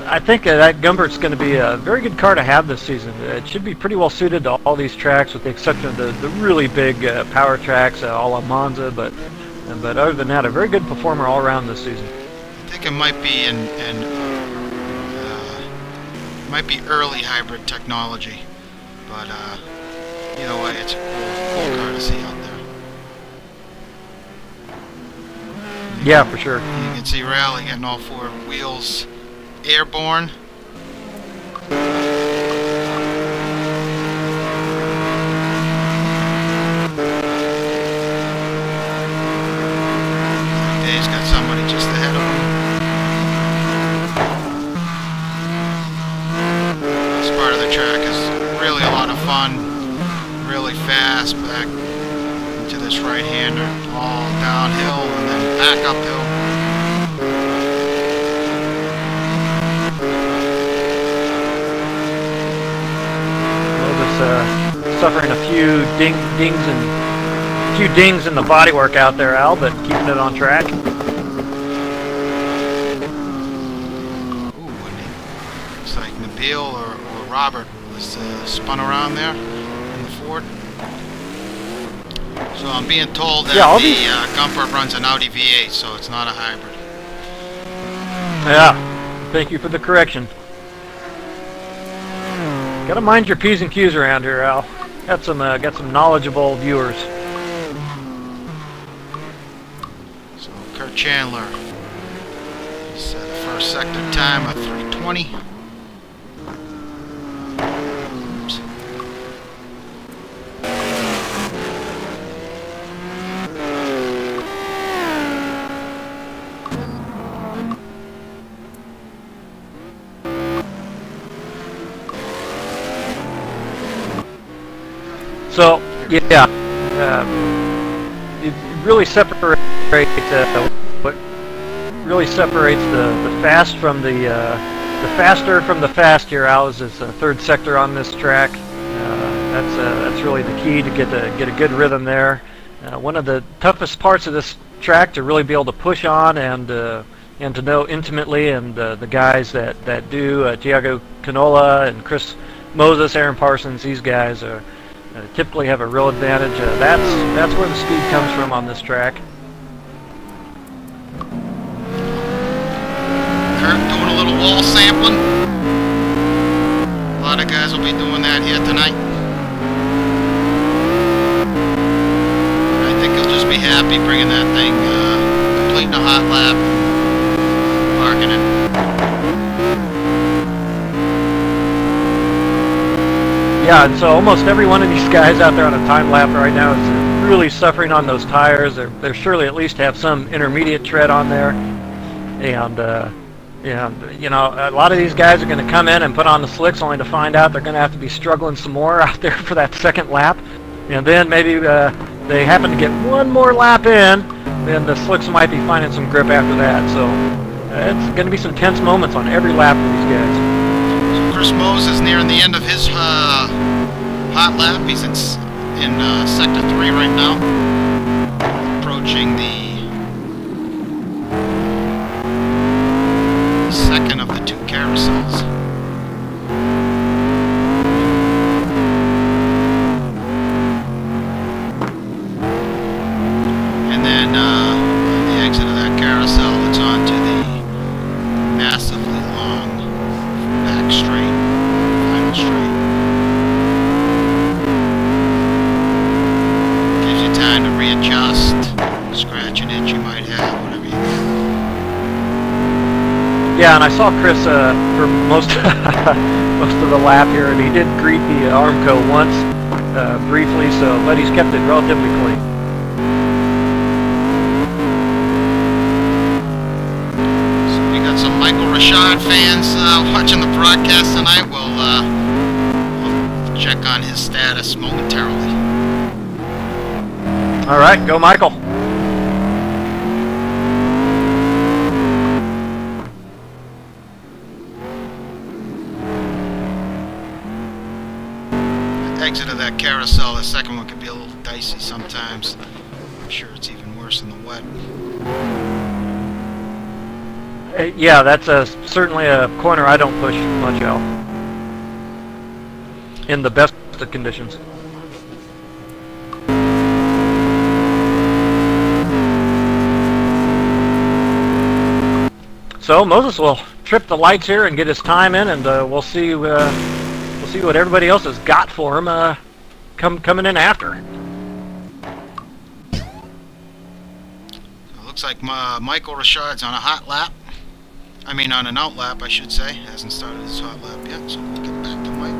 I think that Gumpert's going to be a very good car to have this season. It should be pretty well suited to all these tracks, with the exception of the really big power tracks, a la Monza. But other than that, a very good performer all around this season. I think it might be might be early hybrid technology, but either way, it's a cool car to see out there. Yeah, for sure. You can see Rally getting all 4 wheels airborne. got somebody just ahead of him. This part of the track is really a lot of fun. Really fast back into this right-hander, all downhill and then back uphill. Suffering a few dings in the bodywork out there, Al, but keeping it on track. Ooh, looks like Nabil or Robert was spun around there in the Ford. So I'm being told that the Gumper runs an Audi V8, so it's not a hybrid. Yeah, thank you for the correction. Gotta mind your P's and Q's around here, Al. Got some knowledgeable viewers. So Kurt Chandler, he's the first sector time of 3:20. Oops. So, yeah, it really separates what really separates the fast from the faster from the fast here, Al, is this third sector on this track. That's really the key to get a good rhythm there. One of the toughest parts of this track to really be able to push on and to know intimately, and the guys that do, Thiago Canola and Chris Moses, Aaron Parsons, these guys are. Typically have a real advantage. That's where the speed comes from on this track. Kurt doing a little wall sampling. A lot of guys will be doing that here tonight. I think he'll just be happy bringing that thing, completing a hot lap, parking it. Yeah, and so almost every one of these guys out there on a time lap right now is really suffering on those tires. They're surely at least have some intermediate tread on there, and you know, a lot of these guys are going to come in and put on the slicks only to find out they're going to have to be struggling some more out there for that second lap, and then maybe they happen to get one more lap in, then the slicks might be finding some grip after that. So it's going to be some tense moments on every lap for these guys. Chris Moses nearing the end of his hot lap. He's in sector 3 right now, approaching the second of the 2 carousels. And then at the exit of that carousel, it's on to the massively long back straight, final straight. Gives you time to readjust, scratch an itch you might have, whatever you got. Yeah, and I saw Chris for most most of the lap here, and he did greet the Armco once briefly, but he's kept it relatively clean. Some Michael Rashad fans watching the broadcast tonight. We'll check on his status momentarily. All right, go Michael. Exit of that carousel, the second one could be a little dicey sometimes. I'm sure it's even worse in the wet. Yeah, that's certainly a corner I don't push much out in the best of conditions. So Moses will trip the lights here and get his time in, and we'll see what everybody else has got for him coming in after. Looks like Michael Rashad's on a hot lap. I mean, on an out lap, I should say. Hasn't started his hot lap yet, so we'll get back to Mike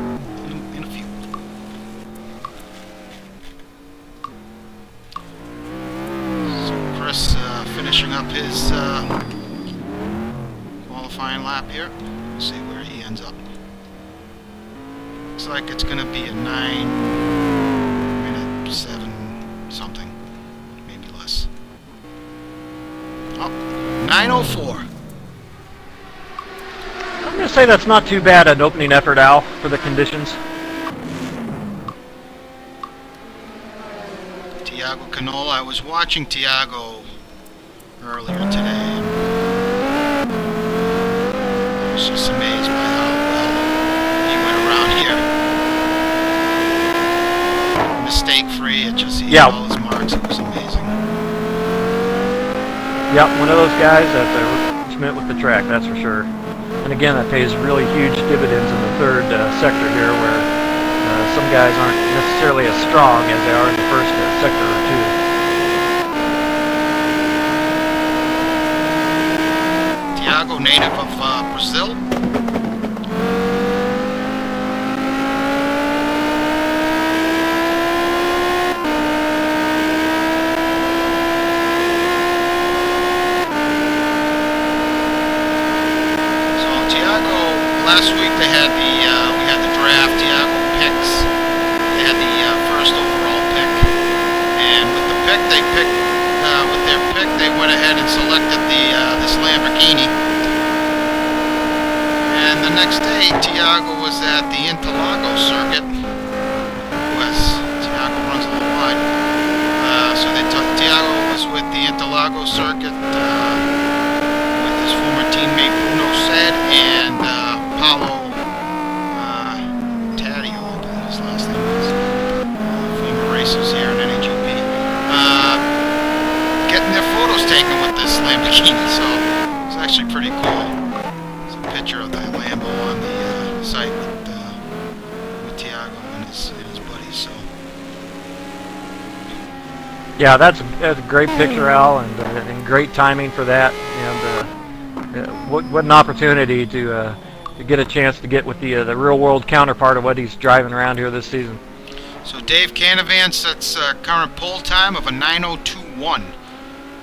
in a few. So Chris finished finishing up his qualifying lap here. We'll see where he ends up. Looks like it's going to be a 9:07 something, maybe less. Oh, 9:04. I'm going to say that's not too bad an opening effort, Al, for the conditions. Thiago Canola. I was watching Thiago earlier today. I was just amazed by how well he went around here. Mistake-free. It just, he hit all his marks. It was amazing. Yep, one of those guys that's a Smith with the track, that's for sure. And again, that pays really huge dividends in the third sector here, where some guys aren't necessarily as strong as they are in the first sector or two. Thiago, native of Brazil. Last week they had we had the draft, Thiago picks. They had the first overall pick, and with the pick they picked, with their pick they went ahead and selected this Lamborghini. And the next day, Thiago was at the Interlago circuit. Thiago runs a little wide, so Thiago was with the Interlago circuit with his former teammate Bruno Said and Paulo Taddeo, I believe his last name was, former racers here in NAGP, getting their photos taken with this Lamborghini, so it's actually pretty cool. There's a picture of the Lambo on the site with Thiago and his buddies. So yeah, that's a great picture, Al, and great timing for that, and what an opportunity to get a chance to get with the real-world counterpart of what he's driving around here this season. So Dave Canavan sets current pole time of a 9:02.1.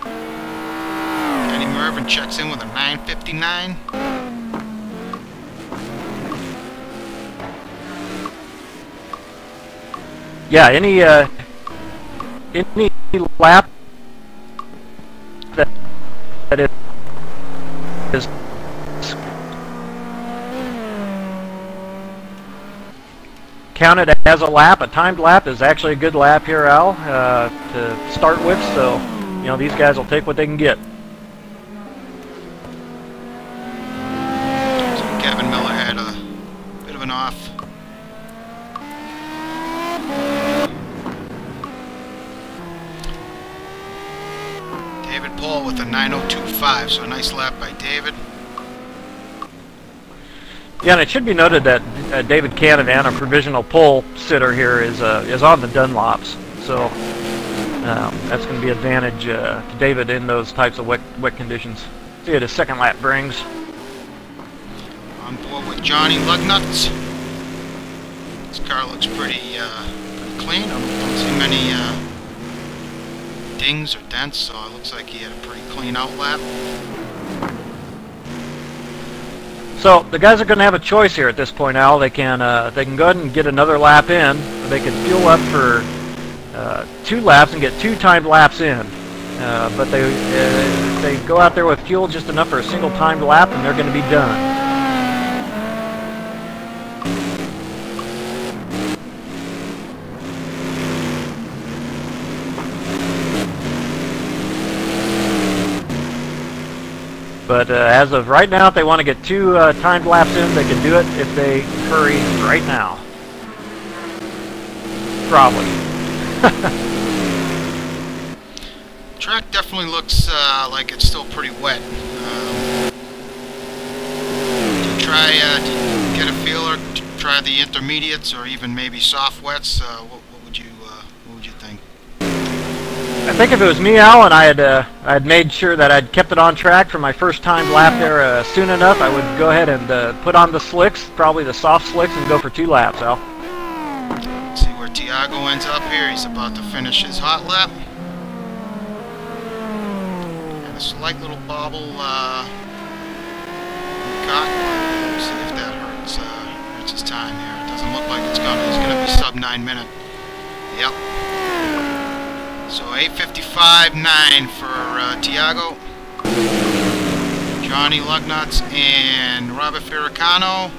Danny Mervin checks in with a 9:59. Yeah, any lap that is counted as a lap. A timed lap is actually a good lap here, Al, to start with, so you know these guys will take what they can get. So Kevin Miller had a bit of an off. David Paul with a 9:02.5, so a nice lap by David. Yeah, and it should be noted that David Canavan, a provisional pole sitter here, is on the Dunlops, so that's going to be an advantage to David in those types of wet conditions. See what his second lap brings. On board with Johnny Lugnuts. This car looks pretty clean. I don't see many dings or dents, so it looks like he had a pretty clean out lap. So the guys are going to have a choice here at this point, Al. They can go ahead and get another lap in. Or they can fuel up for 2 laps and get 2 timed laps in. But they go out there with fuel just enough for a single timed lap, and they're going to be done. But as of right now, if they want to get 2 timed laps in, they can do it if they hurry right now. Probably. Track definitely looks like it's still pretty wet. Do you get a feel or try the intermediates or even maybe soft wets? What would you think? I think if it was me, Al, and I had made sure that I'd kept it on track for my first time lap there soon enough, I would go ahead and put on the slicks, probably the soft slicks, and go for 2 laps, Al. Let's see where Thiago ends up here. He's about to finish his hot lap. And a slight little bobble cut. Let's see if that hurts his time here. It doesn't look like it's gonna. He's gonna be sub 9 minute. Yep. So 8:55.9 for Thiago, Johnny Lugnuts, and Robert Ferracano.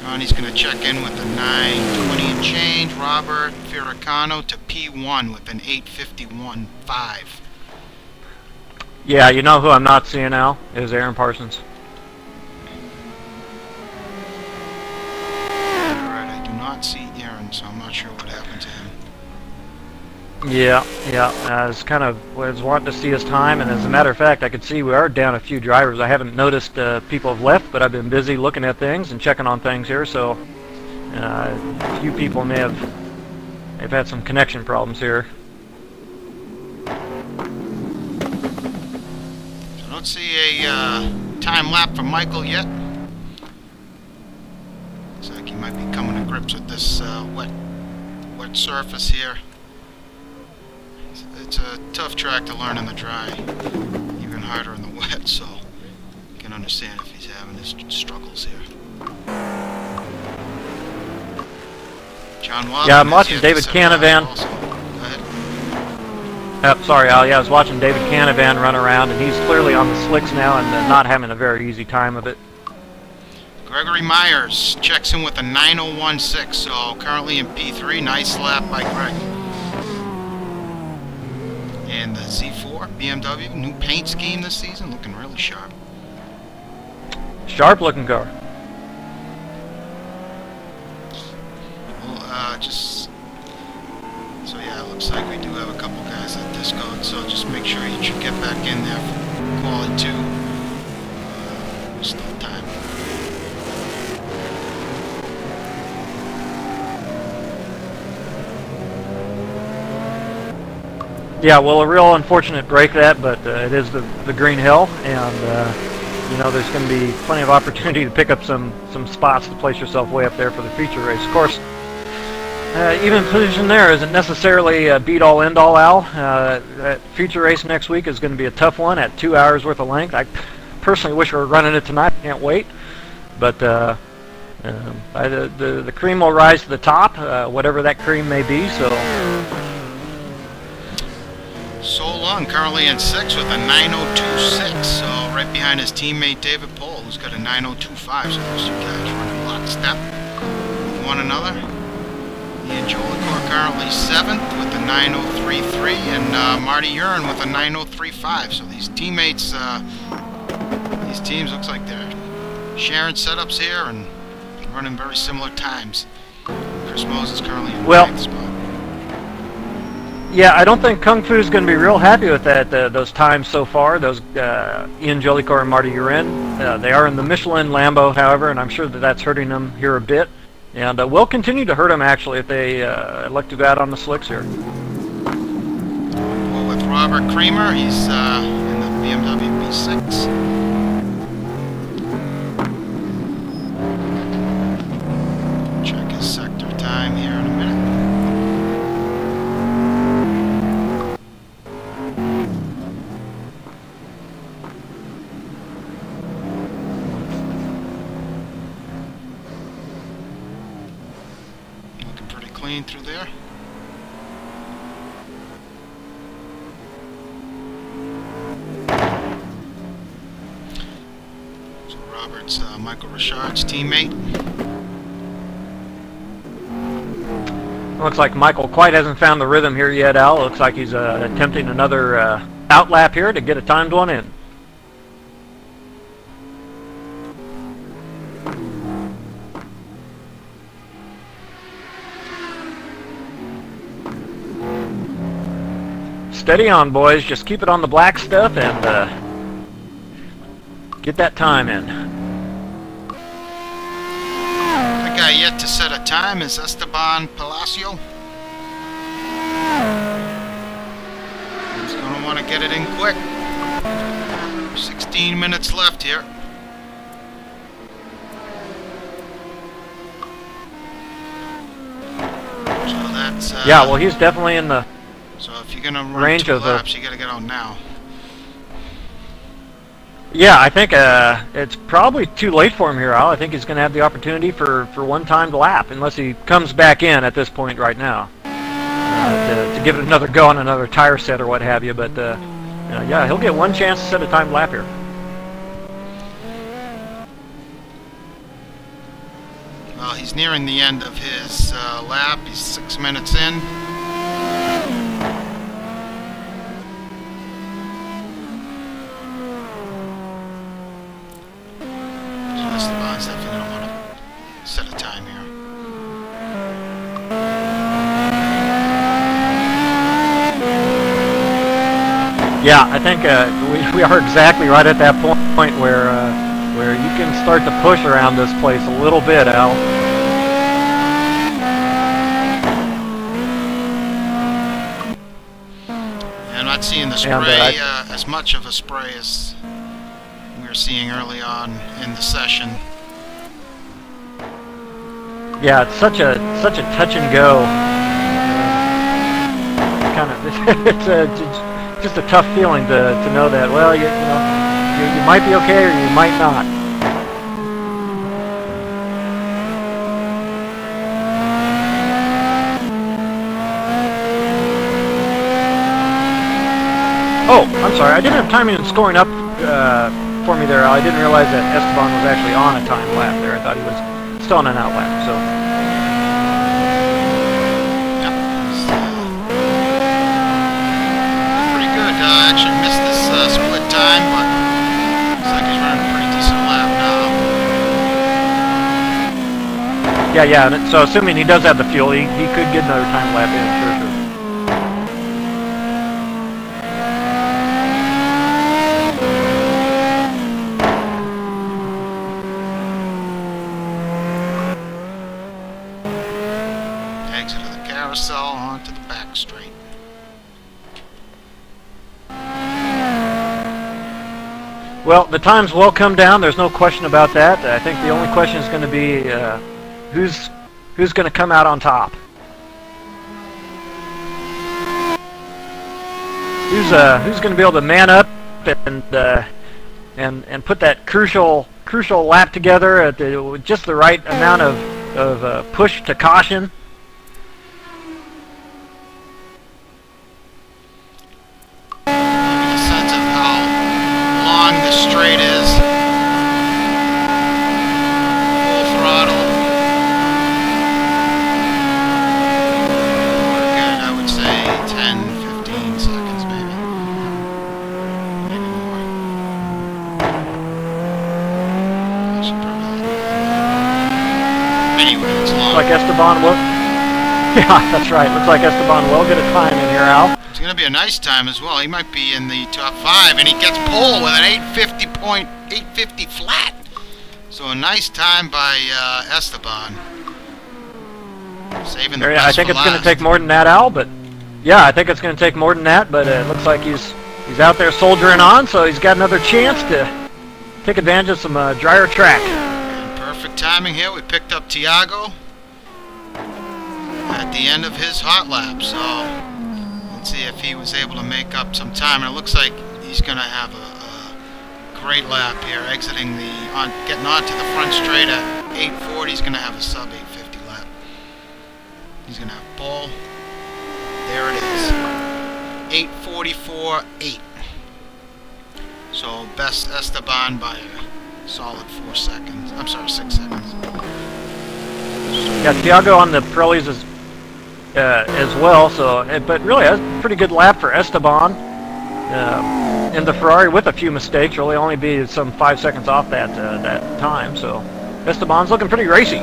Johnny's going to check in with a 9:20 and change. Robert Ferracano to P1 with an 8:51.5. Yeah, you know who I'm not seeing now is Aaron Parsons. Alright, I do not see Aaron, so I'm not sure what happened to him. Yeah. I was wanting to see his time, and as a matter of fact, I could see we are down a few drivers. I haven't noticed people have left, but I've been busy looking at things and checking on things here, so a few people may have had some connection problems here. So I don't see a time lap for Michael yet. Looks like he might be coming to grips with this wet surface here. It's a tough track to learn in the dry, even harder in the wet, so you can understand if he's having his struggles here. John Wilder. Yeah, I'm watching David Canavan. Go ahead. Sorry, Al. Yeah, I was watching David Canavan run around, and he's clearly on the slicks now and not having a very easy time of it. Gregory Myers checks in with a 9:01.6, so currently in P3. Nice lap by Greg. And the Z4 BMW, new paint scheme this season, looking really sharp. Sharp looking car. Well, so yeah, it looks like we do have a couple guys at discode, so just make sure you should get back in there for quality 2. There's still time. Yeah, well, a real unfortunate break that, but it is the Green Hill, and you know, there's going to be plenty of opportunity to pick up some spots to place yourself way up there for the feature race. Of course, even position there isn't necessarily a be-all, end-all, Al. That feature race next week is going to be a tough one at 2 hours worth of length. I personally wish we were running it tonight. Can't wait, but the cream will rise to the top, whatever that cream may be. So. Solon currently in 6th with a 9:02.6, so right behind his teammate David Pohl, who's got a 9:02.5. So those two guys running lockstep with one another. Ian Jolicoeur currently 7th with a 9:03.3, and Marty Urine with a 9:03.5. So these teammates, these teams looks like they're sharing setups here and running very similar times. Chris Moses currently in 9th spot. Yeah, I don't think Kung Fu's going to be real happy with that. Those times so far, those Ian Jolicoeur and Marty Urin. They are in the Michelin Lambo, however, and I'm sure that's hurting them here a bit. And will continue to hurt them, actually, if they elect to go out on the slicks here. Well, with Robert Creamer, he's in the BMW B6. Check his sector time here in a minute. Through there. So Robert's Michael Richard's teammate. Looks like Michael quite hasn't found the rhythm here yet, Al. Looks like he's attempting another outlap here to get a timed one in. Steady on, boys. Just keep it on the black stuff and get that time in. The guy yet to set a time is Esteban Palacio. He's going to want to get it in quick. 16 minutes left here. So that's... yeah, well, he's definitely in the... So if you're going to run range 2 of laps, you got to get out now. Yeah, I think it's probably too late for him here, Al. I think he's going to have the opportunity for one timed lap, unless he comes back in at this point right now to give it another go on another tire set or what have you. But yeah, he'll get one chance to set a timed lap here. Well, he's nearing the end of his lap. He's 6 minutes in. Esteban's definitely going to want to set a time here. Yeah, I think we are exactly right at that point where you can start to push around this place a little bit, Al. Yeah, I'm not seeing the spray, as much of a spray as we were seeing early on in the session. Yeah, it's such a touch and go. Kind of, it's just a tough feeling to know that. Well, you know, you might be okay or you might not. Oh, I'm sorry. I didn't have timing and scoring up for me there, Al. I didn't realize that Esteban was actually on a time lap there. I thought he was still on an out lap. So. Yep. Pretty good. Actually missed this split time, but looks like he's running a pretty decent lap now. Yeah. So assuming he does have the fuel, he could get another time lap in. Sure. Exit of the carousel onto the back straight. Well, the times will come down. There's no question about that. I think the only question is going to be who's going to come out on top. Who's going to be able to man up and put that crucial lap together at just the right amount of push to caution. Straight is full throttle. We're good, I would say 10-15 seconds maybe more. Actually, probably. Anyway, it's long. Looks like Esteban will. Yeah, that's right. Looks like Esteban will get a time in here, Al. It's going to be a nice time as well. He might be in the top 5, and he gets pole with an 850 flat. So a nice time by Esteban. Saving the best I think for it's going to last. take more than that, Al. But yeah, I think it's going to take more than that. But it looks like he's out there soldiering on, so he's got another chance to take advantage of some drier track. And perfect timing here. We picked up Thiago at the end of his hot lap. So. See if he was able to make up some time, and it looks like he's going to have a great lap here, exiting getting onto the front straight at 840. He's going to have a sub 850 lap. He's going to have pole. There it is, 844.8. So best Esteban by a solid 4 seconds. I'm sorry, 6 seconds. Yeah, Thiago on the Pirellis is. As well, so but really that's a pretty good lap for Esteban in the Ferrari with a few mistakes. Really only be some 5 seconds off that time. So Esteban's looking pretty racy.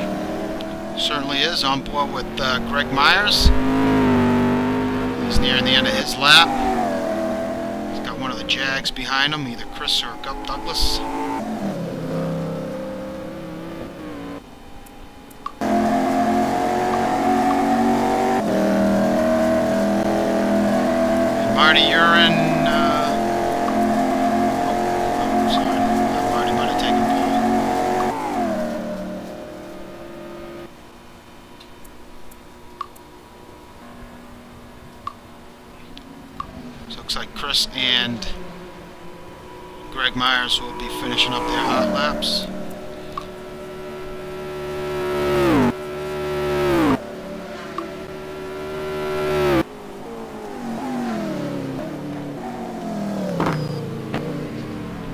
Certainly is on board with Greg Myers. He's nearing the end of his lap. He's got one of the Jags behind him, either Chris or Douglas. Marty, you're in, sorry, Marty might have taken pole. So it looks like Chris and Greg Myers will be finishing up their hot laps.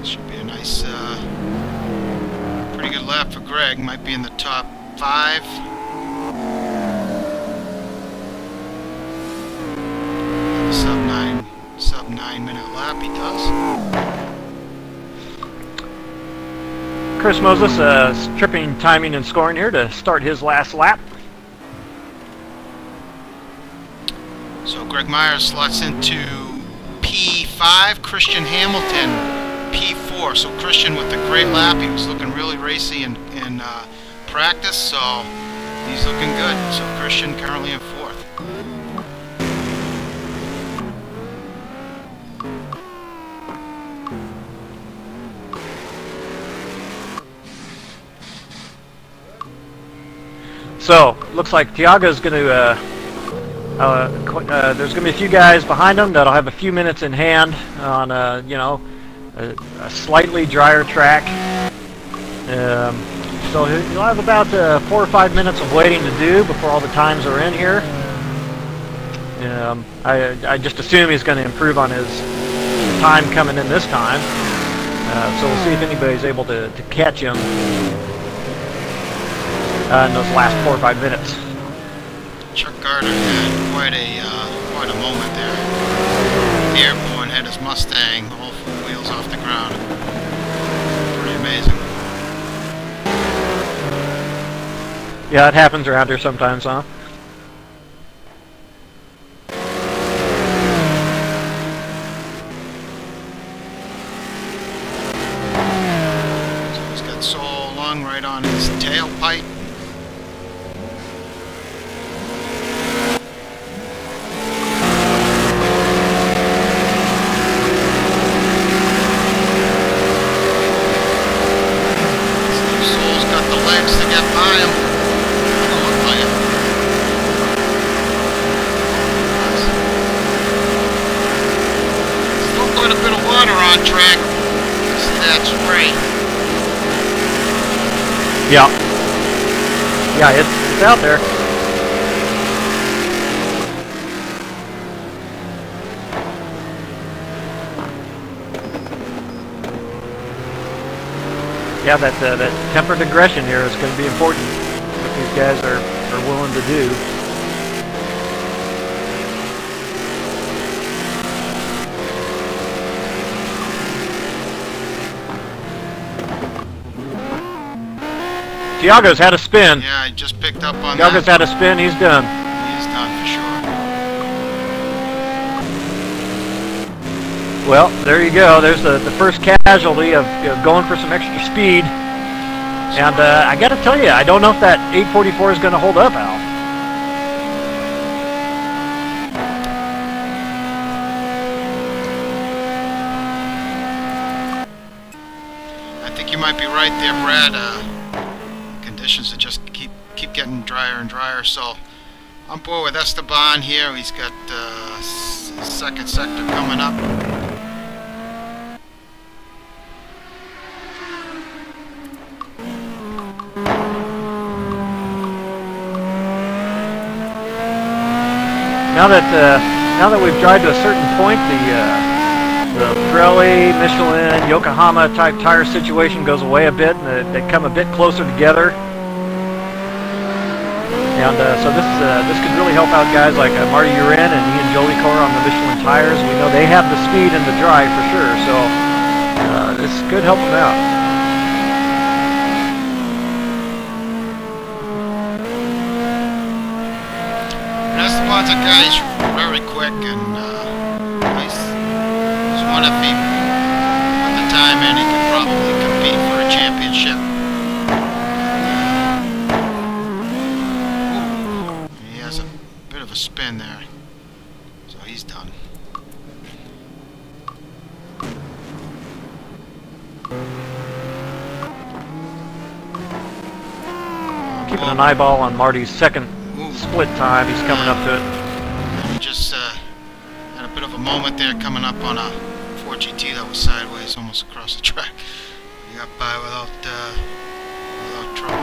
Should be a nice, pretty good lap for Greg. Might be in the top 5. Sub 9 minute lap he does. Chris Moses tripping timing and scoring here to start his last lap. So Greg Myers slots into P5, Christian Hamilton P4. So Christian with a great lap. He was looking really racy in practice, so he's looking good. So Christian currently in 4th. So, looks like Thiago's going to, there's going to be a few guys behind him that'll have a few minutes in hand on, you know, a slightly drier track. So he'll have about 4 or 5 minutes of waiting to do before all the times are in here. I just assume he's going to improve on his time coming in this time. So we'll see if anybody's able to catch him in those last 4 or 5 minutes. Chuck Gardner had quite a moment there. Airborne had his Mustang, all 4 wheels off the ground. Pretty amazing. Yeah, it happens around here sometimes, huh? So he's got so long right on his tailpipe. Yeah. Yeah, it's out there. Yeah, that tempered aggression here is going to be important. What these guys are willing to do. Thiago's had a spin. Yeah, I just picked up on Thiago's that. had a spin. He's done. He's done for sure. Well, there you go. There's the first casualty of going for some extra speed. And I got to tell you, I don't know if that 844 is going to hold up, Al. I think you might be right there, Brad. Conditions that just keep getting drier and drier. So I'm board with Esteban here. He's got second sector coming up. Now that we've dried to a certain point, the Pirelli, Michelin, Yokohama type tire situation goes away a bit, and they come a bit closer together. And so this could really help out guys like Marty Urin and Ian Jolicoeur on the Michelin tires. We know they have the speed and the drive for sure, so this could help them out. And Esteban's a guy who's very quick and nice. He's one if he put the time in, he could probably compete for a championship. He has a bit of a spin there, so he's done. Keeping an eyeball on Marty's second split time. He's coming up to it. He just had a bit of a moment there coming up on a GT4 GT that was sideways almost across the track. We got by without trouble.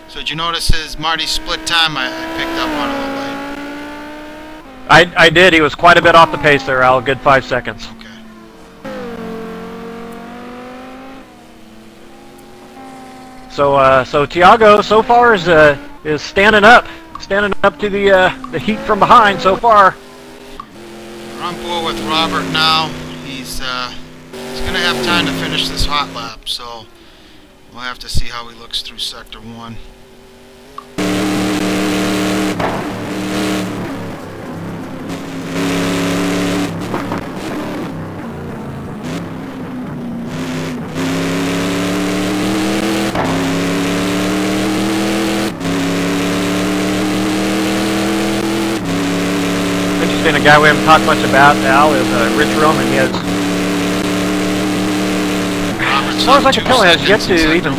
So did you notice his Marty's split time? I picked up on a little late. I did. He was quite a bit off the pace there, Al. A good 5 seconds. Okay. So Thiago so far is standing up to the heat from behind so far. We're on board with Robert now. He's going to have time to finish this hot lap, so we'll have to see how he looks through Sector 1. A guy we haven't talked much about, Al, is Rich Roman. He has, as far as I can tell, has yet to even.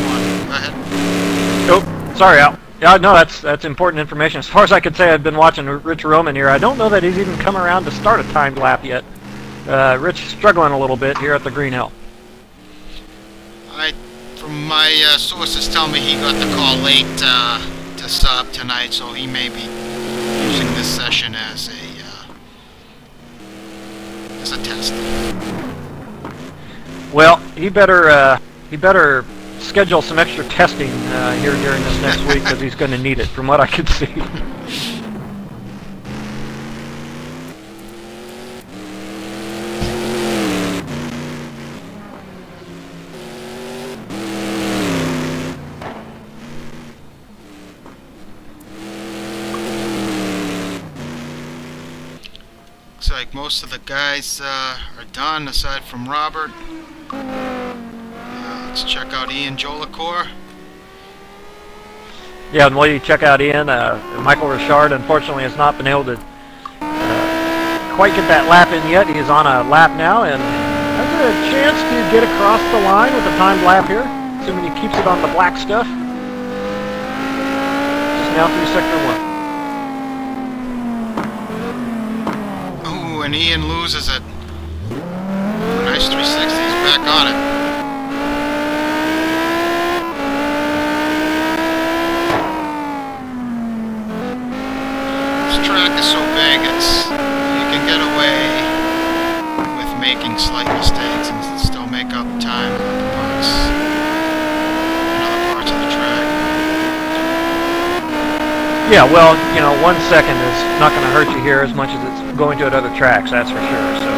Oh, sorry, Al. Yeah, no, that's important information. As far as I can say, I've been watching Rich Roman here. I don't know that he's even come around to start a timed lap yet. Rich struggling a little bit here at the Green Hill. From my sources, tell me he got the call late to sub tonight, so he may be using this session as a test. Well, he better schedule some extra testing here during this next week, because he's going to need it, from what I can see. Looks like most of the guys are done, aside from Robert. Let's check out Ian Jolicoeur. Yeah, and while you check out Ian, Michael Richard unfortunately has not been able to quite get that lap in yet. He is on a lap now and has a chance to get across the line with a timed lap here, assuming he keeps it on the black stuff. Just now through Sector 1. And Ian loses it. Nice 360, he's back on it. This track is so big, you can get away with making slight mistakes and still make up time in other parts of the track. Yeah, well, you know, 1 second is not going to hurt you here as much as it's going to at other tracks, that's for sure. So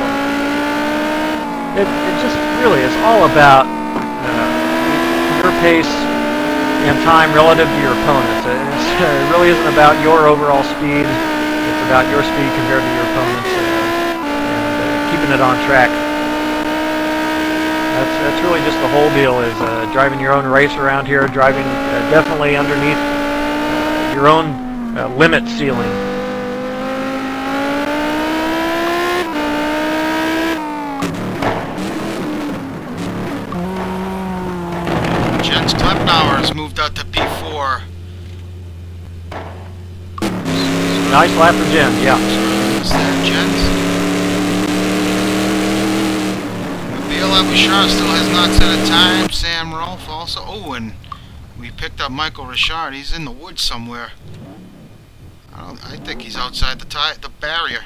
it just really is all about your pace and time relative to your opponents. It really isn't about your overall speed. It's about your speed compared to your opponents and keeping it on track. That's really just the whole deal, is driving your own race around here, driving definitely underneath your own limit ceiling. Jens Klepnauer has moved out to P4. Nice lap for Jens, yeah. Is that Jens? Mabila Bouchard still has not set a time. Sam Rolfe also. Oh, and we picked up Michael Richard. He's in the woods somewhere. I think he's outside the barrier.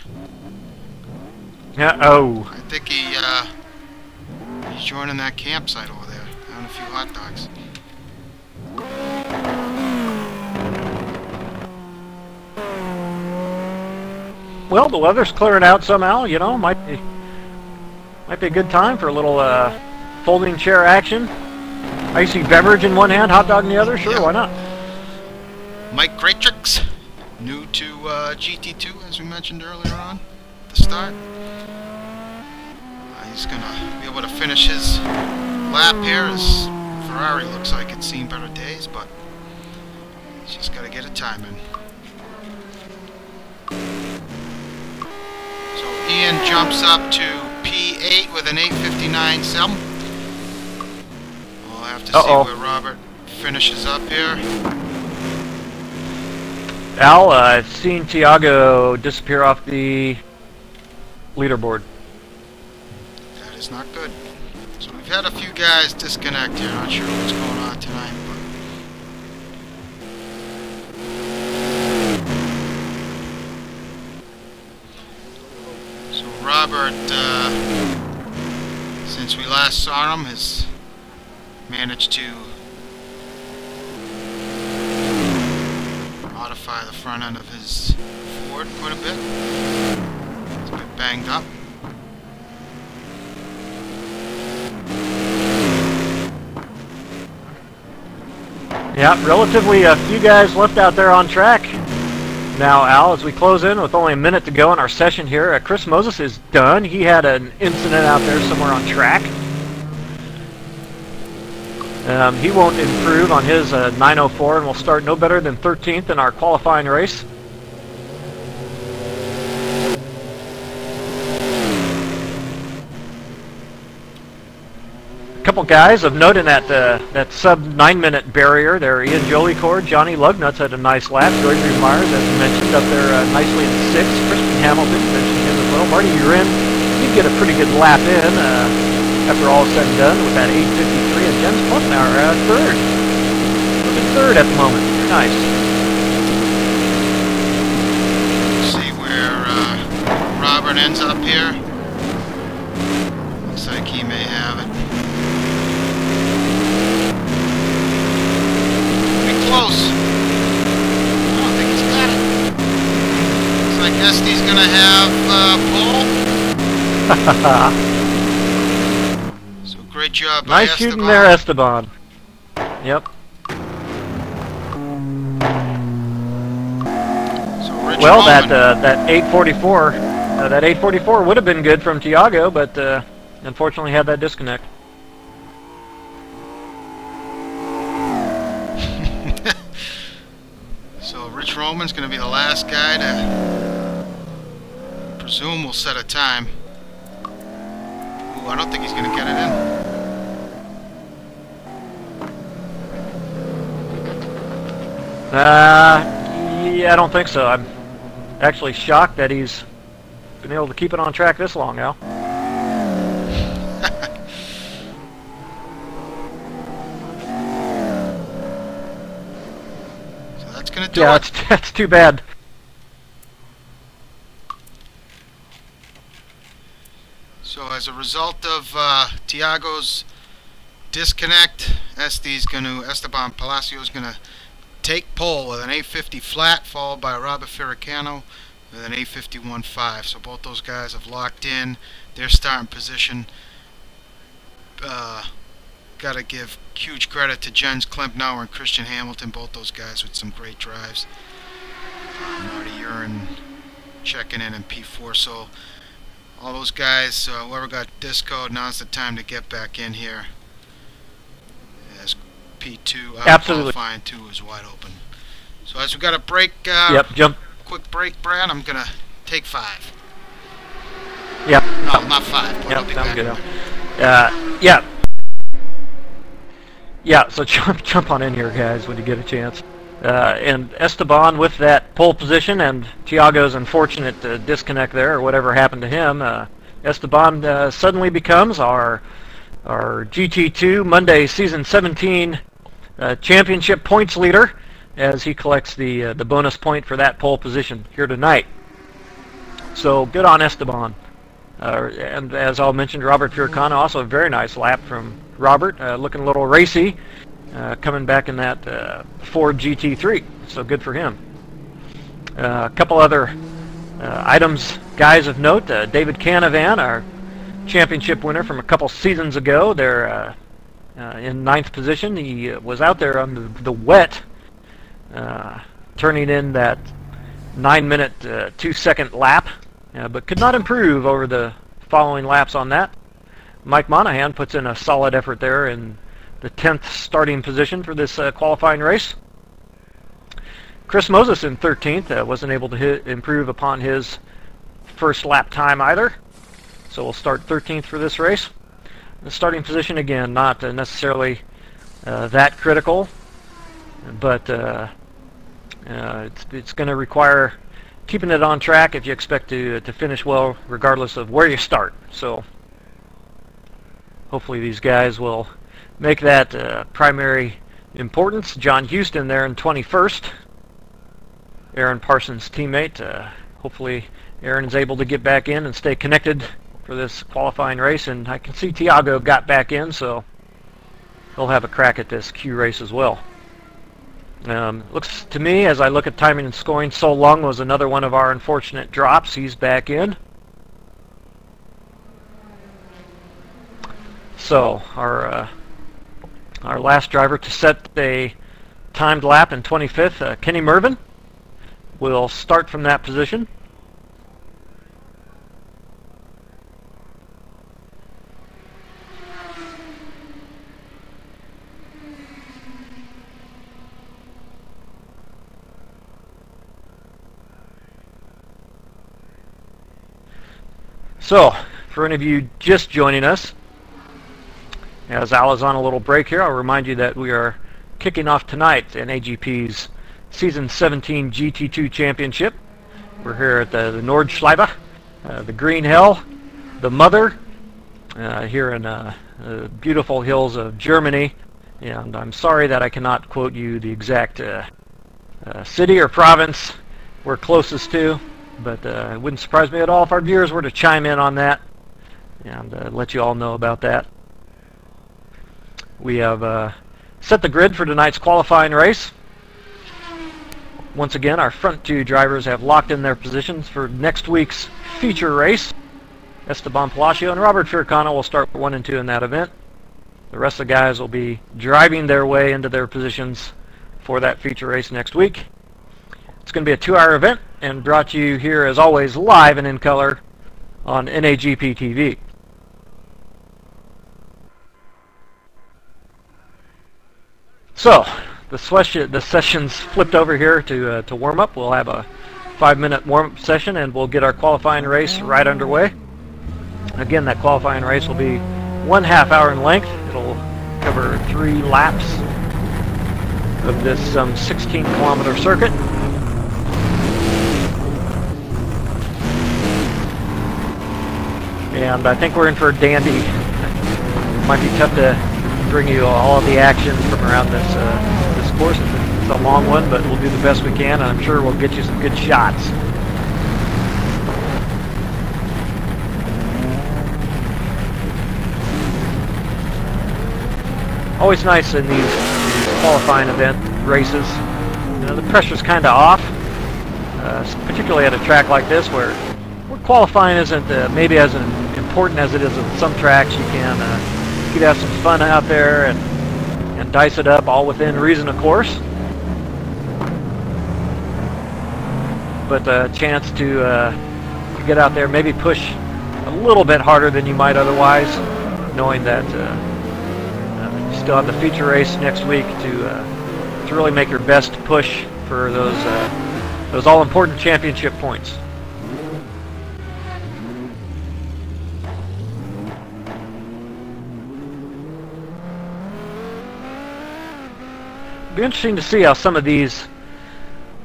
Yeah. Oh. I think he's joining that campsite over there, having a few hot dogs. Well, the weather's clearing out somehow. You know, might be a good time for a little folding chair action. Icy beverage in one hand, hot dog in the other. Sure, yeah. Why not? Mike Greatrix, new to GT2, as we mentioned earlier on at the start. He's going to be able to finish his lap here, as Ferrari looks like it's seen better days, but he's just got to get a time in. So Ian jumps up to P8 with an 8:59.7. We'll have to see where Robert finishes up here. Al, I've seen Thiago disappear off the leaderboard. That is not good. So we've had a few guys disconnect here. Not sure what's going on tonight, but so Robert, since we last saw him, has managed to modify the front end of his Ford quite a bit. It's a bit banged up. Yeah, relatively a few guys left out there on track. Now, Al, as we close in with only a minute to go in our session here, Chris Moses is done. He had an incident out there somewhere on track. He won't improve on his 904 and will start no better than 13th in our qualifying race. A couple guys of note in that sub 9-minute barrier there. Ian Jolicoeur, Johnny Lugnuts had a nice lap. Gregory Myers, as mentioned, up there nicely in 6th. Christian Hamilton, mentioned him as well. Marty Urin, he'd get a pretty good lap in after all is said and done with that 8:53. And Jens Plumnauer, 3rd. Looking 3rd at the moment. Very nice. See where Robert ends up here. Looks like he may have it. Close. I don't think he's got it. So I guess he's gonna have pole. So great job by Nice Esteban. shooting there, Esteban. Yep. So Rich Well, Roman, that 844 would have been good from Thiago, but unfortunately had that disconnect. So Rich Roman's going to be the last guy to, presume, will set a time. Ooh, I don't think he's going to get it in. Yeah, I don't think so. I'm actually shocked that he's been able to keep it on track this long, Al. Yeah, that's too bad. So as a result of Thiago's disconnect, Esteban Palacio is going to take pole with an 850 flat, followed by Robert Ferricano with an 851.5. So both those guys have locked in their starting position. Got to give huge credit to Jens Klempnauer and Christian Hamilton, both those guys with some great drives. Marty Urin checking in P4. So all those guys, whoever got disco, now's the time to get back in here. As P2, Absolutely. qualifying 2 is wide open. So as we got a break, yep, jump. Quick break, Brad. I'm gonna take 5. Yep. No, not 5. But yep, I'll be sounds back. good. Yeah. Yeah, so jump on in here, guys, when you get a chance. And Esteban with that pole position and Thiago's unfortunate disconnect there, or whatever happened to him, Esteban suddenly becomes our GT2 Monday Season 17 championship points leader as he collects the bonus point for that pole position here tonight. So good on Esteban. And as I mentioned, Robert Furcano, also a very nice lap from Robert, looking a little racy, coming back in that Ford GT3, so good for him. A couple other items, guys of note, David Canavan, our championship winner from a couple seasons ago, they're in 9th position. He was out there on the wet, turning in that 9-minute, 2-second lap, but could not improve over the following laps on that. Mike Monahan puts in a solid effort there in the 10th starting position for this qualifying race. Chris Moses in 13th wasn't able to improve upon his first lap time either, so we'll start 13th for this race. The starting position, again, not necessarily that critical, but it's going to require keeping it on track if you expect to finish well, regardless of where you start. So hopefully these guys will make that primary importance. John Houston there in 21st, Aaron Parsons' teammate. Hopefully Aaron is able to get back in and stay connected for this qualifying race, and I can see Thiago got back in, so he'll have a crack at this Q race as well. Looks to me, as I look at timing and scoring, So Lung was another one of our unfortunate drops. He's back in. So our last driver to set a timed lap in 25th, Kenny Mervin, will start from that position. So, for any of you just joining us, as Al is on a little break here, I'll remind you that we are kicking off tonight NAGP's Season 17 GT2 Championship. We're here at the Nordschliefe, the Green Hell, the Mother, here in the beautiful hills of Germany. And I'm sorry that I cannot quote you the exact city or province we're closest to. But it wouldn't surprise me at all if our viewers were to chime in on that and let you all know about that. We have set the grid for tonight's qualifying race. Once again, our front two drivers have locked in their positions for next week's feature race. Esteban Palacio and Robert Fircano will start 1 and 2 in that event. The rest of the guys will be driving their way into their positions for that feature race next week. It's going to be a 2-hour event and brought to you here, as always, live and in color on NAGP TV. So, the session's flipped over here to warm up. We'll have a 5-minute warm-up session and we'll get our qualifying race right underway. Again, that qualifying race will be 1/2 hour in length. It'll cover 3 laps of this 16-kilometer circuit. And I think we're in for a dandy. It might be tough to bring you all of the action from around this course. It's a long one, but we'll do the best we can, and I'm sure we'll get you some good shots. Always nice in these qualifying event races. You know, the pressure's kind of off, particularly at a track like this where qualifying isn't maybe as important as it is on some tracks. You can have some fun out there and dice it up, all within reason, of course. But a chance to get out there, maybe push a little bit harder than you might otherwise, knowing that you still have the feature race next week to really make your best push for those all-important championship points. Be interesting to see how some of these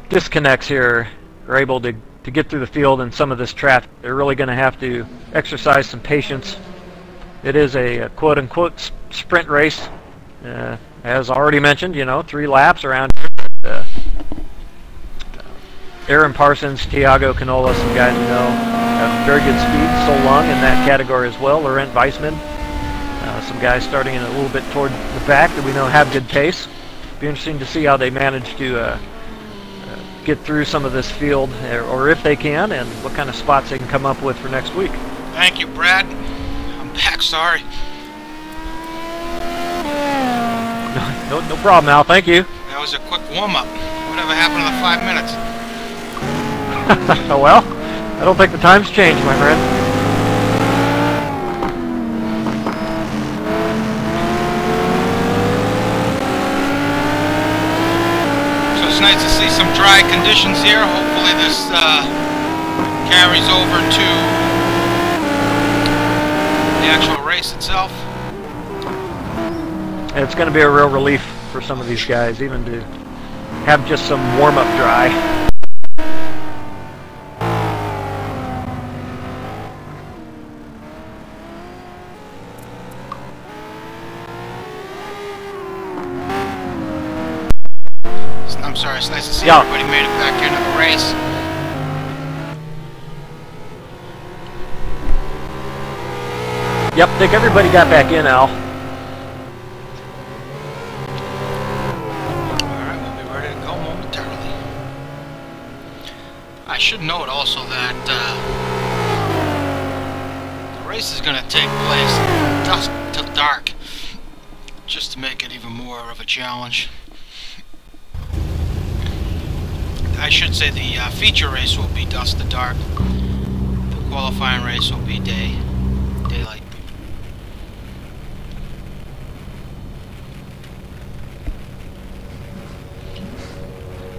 disconnects here are able to get through the field in some of this traffic. They're really going to have to exercise some patience. It is a quote-unquote sprint race. As already mentioned, 3 laps around here. Aaron Parsons, Thiago, Canola, some guys we know have very good speed. So Lung in that category as well. Laurent Weissman, some guys starting in a little bit toward the back that we know have good pace. Be interesting to see how they manage to get through some of this field, or if they can, and what kind of spots they can come up with for next week. Thank you, Brad. I'm back, sorry. No problem, Al. Thank you. That was a quick warm-up. Whatever happened to the 5 minutes? Oh, well, I don't think the time's changed, my friend. It's nice to see some dry conditions here. Hopefully this carries over to the actual race itself. And it's going to be a real relief for some of these guys, even to have just some warm-up dry. I'm sorry. It's nice to see Yeah. everybody made it back into the race. Yep, I think everybody got back in, Al. Alright, we'll be ready to go momentarily. I should note also that the race is going to take place dusk to dark, just to make it even more of a challenge. I should say the feature race will be dusk to dark. The qualifying race will be daylight.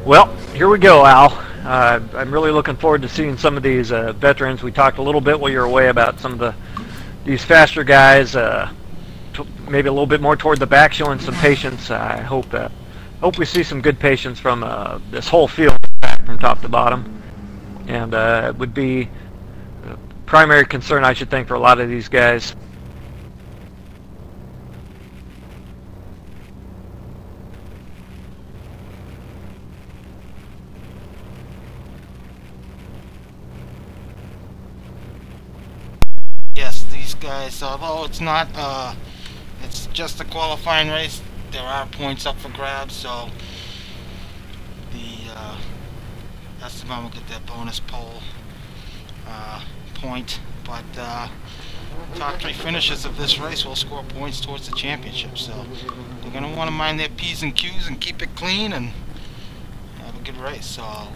Well, here we go, Al. I'm really looking forward to seeing some of these veterans. We talked a little bit while you were away about some of these faster guys, maybe a little bit more toward the back, showing some patience. I hope we see some good patience from this whole field from top to bottom, and it would be a primary concern, I should think, for a lot of these guys. Yes, these guys, although it's not, it's just a qualifying race, there are points up for grabs, so the Esteban will get that bonus pole point, but top 3 finishes of this race will score points towards the championship, so they're going to want to mind their P's and Q's and keep it clean and have a good race. So,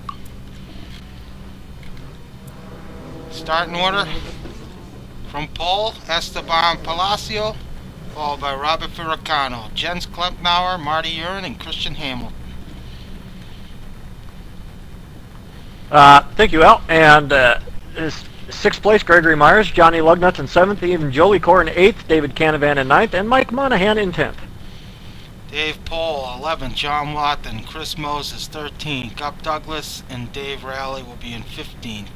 starting order. From pole, Esteban Palacio, followed by Robert Furacano, Jens Klempnauer, Marty Urin, and Christian Hamilton. Thank you, Al. And 6th place, Gregory Myers, Johnny Lugnutz in 7th, even Jolie Core in 8th, David Canavan in 9th, and Mike Monahan in 10th. Dave Pohl, 11th, John Watson, Chris Moses, 13th, Gup Douglas, and Dave Rowley will be in 15th.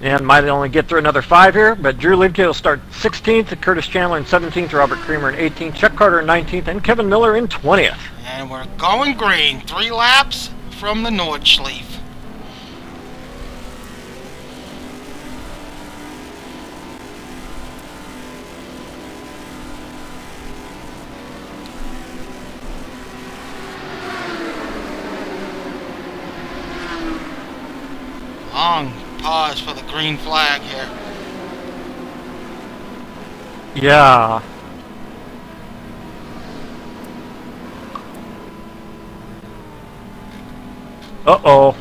And might only get through another 5 here, but Drew Liebke will start 16th, Curtis Chandler in 17th, Robert Creamer in 18th, Chuck Carter in 19th, and Kevin Miller in 20th. And we're going green. 3 laps from the Nordschliefe. Long pause for the green flag here. Yeah. Uh-oh.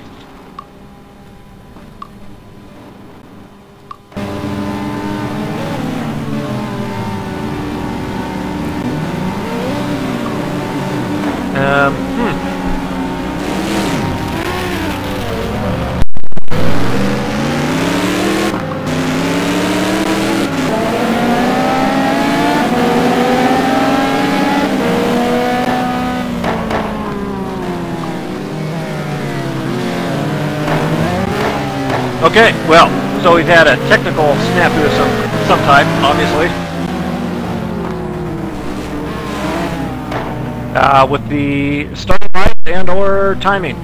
Okay, well, so we've had a technical snafu of some type, obviously. With the starting right and or timing.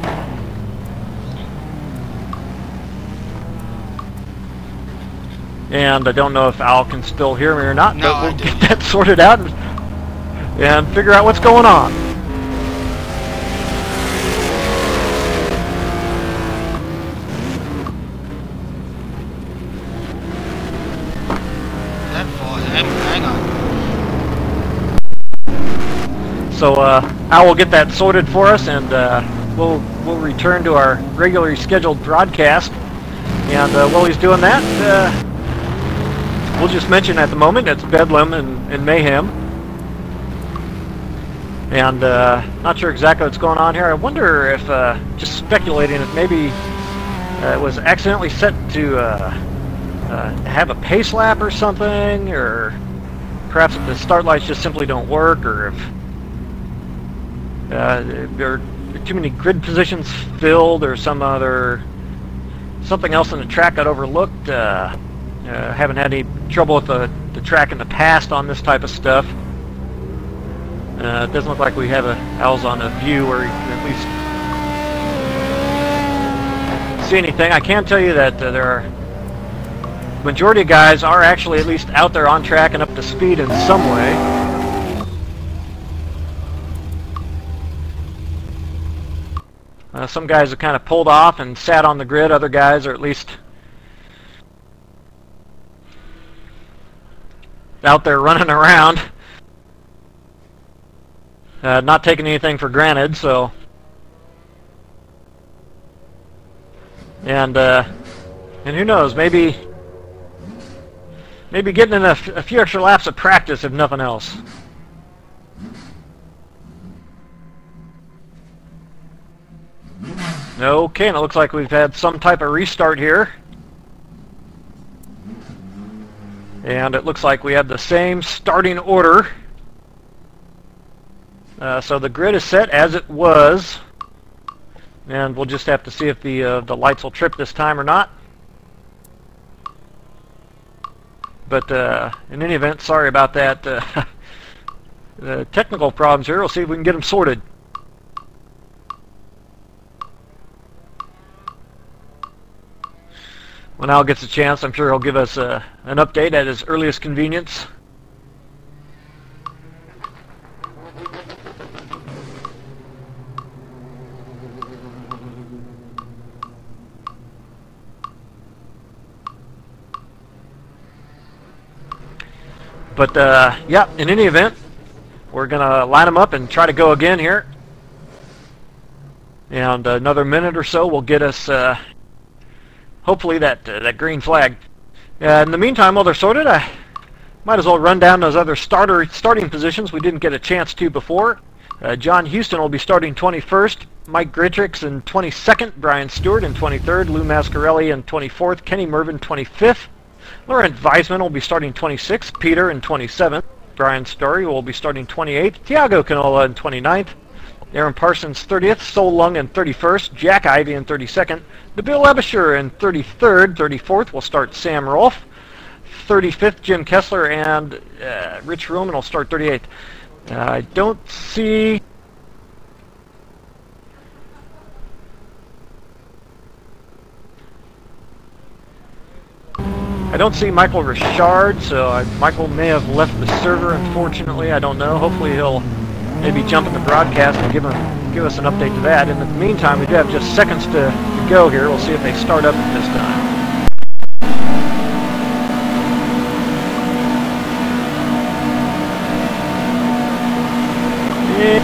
And I don't know if Al can still hear me or not, No, but we'll get that sorted out and figure out what's going on. Hang on. So Al will get that sorted for us, and we'll return to our regularly scheduled broadcast. And while he's doing that, we'll just mention at the moment it's bedlam and mayhem. And not sure exactly what's going on here. I wonder if, just speculating, if maybe it was accidentally set to have a pace lap or something, or perhaps if the start lights just simply don't work, or if there are too many grid positions filled, or something else in the track got overlooked. Haven't had any trouble with the track in the past on this type of stuff. It doesn't look like we have owls on a view where you can at least see anything. I can tell you that there are majority of guys are actually at least out there on track and up to speed in some way. Some guys have kind of pulled off and sat on the grid. Other guys are at least out there running around, not taking anything for granted. So, and who knows? Maybe getting in a few extra laps of practice, if nothing else. Okay, and it looks like we've had some type of restart here. And it looks like we have the same starting order. So the grid is set as it was. And we'll just have to see if the lights will trip this time or not. But in any event, sorry about that. The technical problems here. We'll see if we can get them sorted. When Al gets a chance, I'm sure he'll give us an update at his earliest convenience. But yeah, in any event, we're gonna line them up and try to go again here. And another minute or so will get us hopefully that green flag. In the meantime, while they're sorted, I might as well run down those other starting positions we didn't get a chance to before. John Houston will be starting 21st, Mike Gritrix in 22nd, Brian Stewart in 23rd, Lou Mascarelli in 24th, Kenny Mervin 25th, Laurent Weisman will be starting 26th, Peter in 27th, Brian Story will be starting 28th, Thiago Canola in 29th, Aaron Parsons 30th, Sol Lung in 31st, Jack Ivey in 32nd, Nabil Abashur in 33rd, 34th will start Sam Rolfe, 35th Jim Kessler, and Rich Ruhlman will start 38th. I don't see Michael Richard, so Michael may have left the server, unfortunately. I don't know. Hopefully he'll maybe jump in the broadcast and give us an update to that. In the meantime, we do have just seconds to go here. We'll see if they start up this time.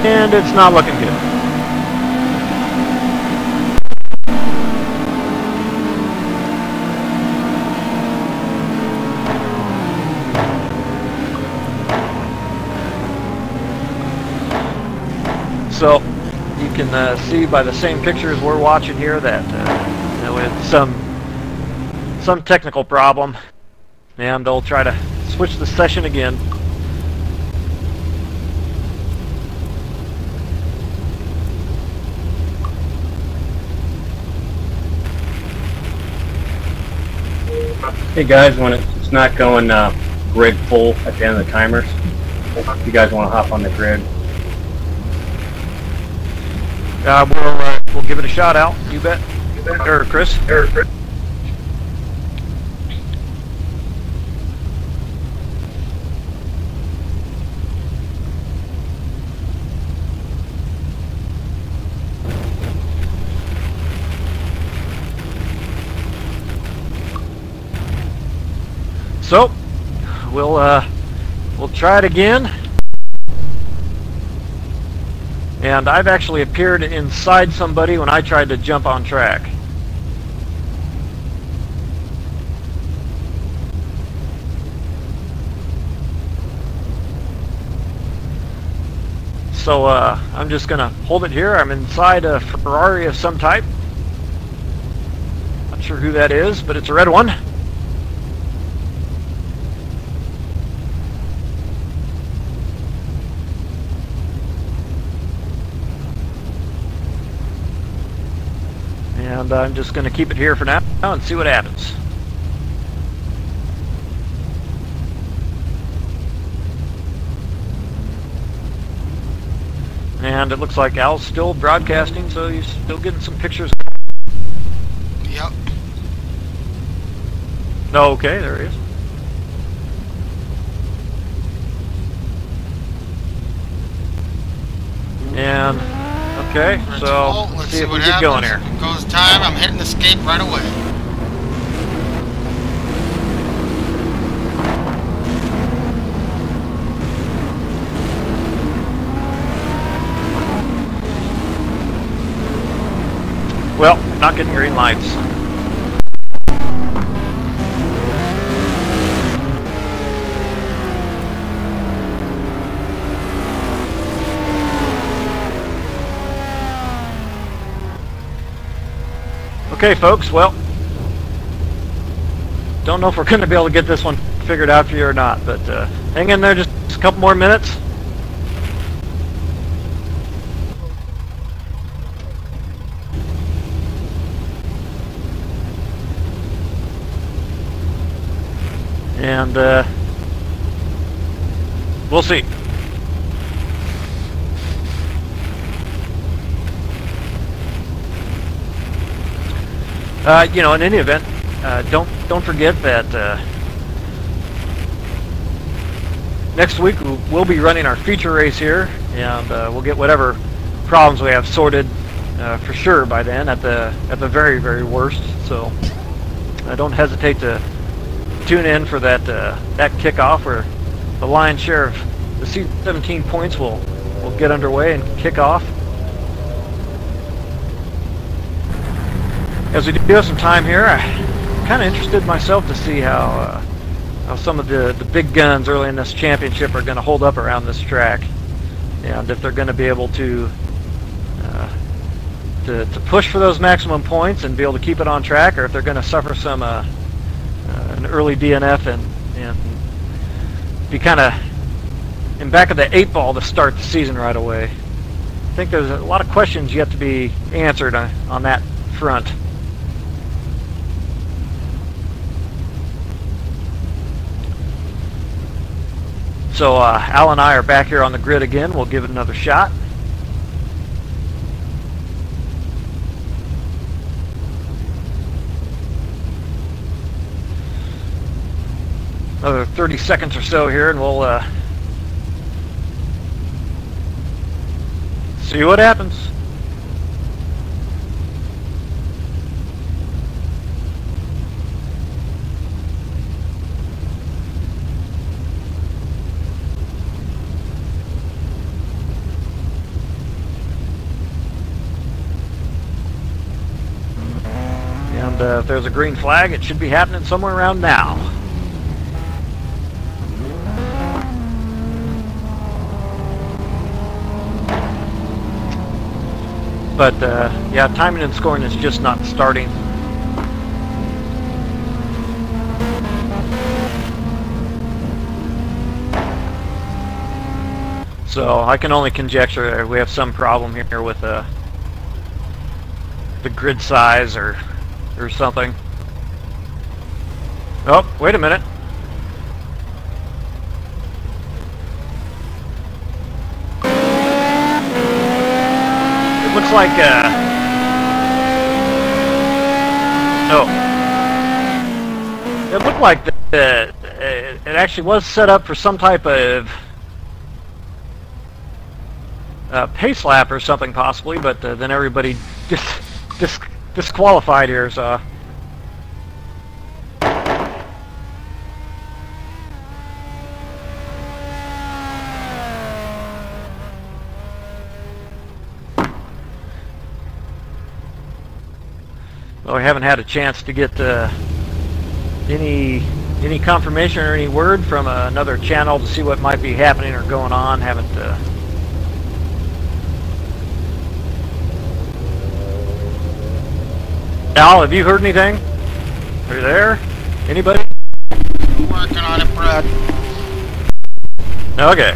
And it's not looking good. So you can see by the same pictures we're watching here that we had some technical problem, and they'll try to switch the session again. Hey guys, when it's not going grid full at the end of the timers, if you guys want to hop on the grid. We'll give it a shot, Al. You bet. Or Chris. So we'll try it again. And I've actually appeared inside somebody when I tried to jump on track. So I'm just going to hold it here. I'm inside a Ferrari of some type. Not sure who that is, but it's a red one. And I'm just going to keep it here for now and see what happens. And it looks like Al's still broadcasting, so he's still getting some pictures. Yep. Oh, okay, there he is. And, okay, so let's see if we what get going here. Goes time, I'm hitting escape right away. Well, not getting green lights. Okay, folks, well, don't know if we're going to be able to get this one figured out for you or not, but hang in there just a couple more minutes. And we'll see. You know, in any event, don't forget that next week we'll be running our feature race here, and we'll get whatever problems we have sorted for sure by then, at the very, very worst. So don't hesitate to tune in for that kickoff, where the lion's share of the C-17 points will get underway and kick off. As we do have some time here, I'm kind of interested myself to see how some of the big guns early in this championship are going to hold up around this track, and if they're going to be able to push for those maximum points and be able to keep it on track, or if they're going to suffer some an early DNF and be kind of in back of the 8 ball to start the season right away. I think there's a lot of questions yet to be answered on that front. So Al and I are back here on the grid again. We'll give it another shot. Another 30 seconds or so here, and we'll see what happens. And if there's a green flag, it should be happening somewhere around now. But yeah, timing and scoring is just not starting. So I can only conjecture we have some problem here with the grid size or something. Oh, wait a minute. It looks like no. It looked like it actually was set up for some type of pace lap or something possibly, but then everybody disqualified here, so well, we haven't had a chance to get any confirmation or any word from another channel to see what might be happening or going on. Haven't Al, have you heard anything? Are you there? Anybody? Working on it, Brad. Okay.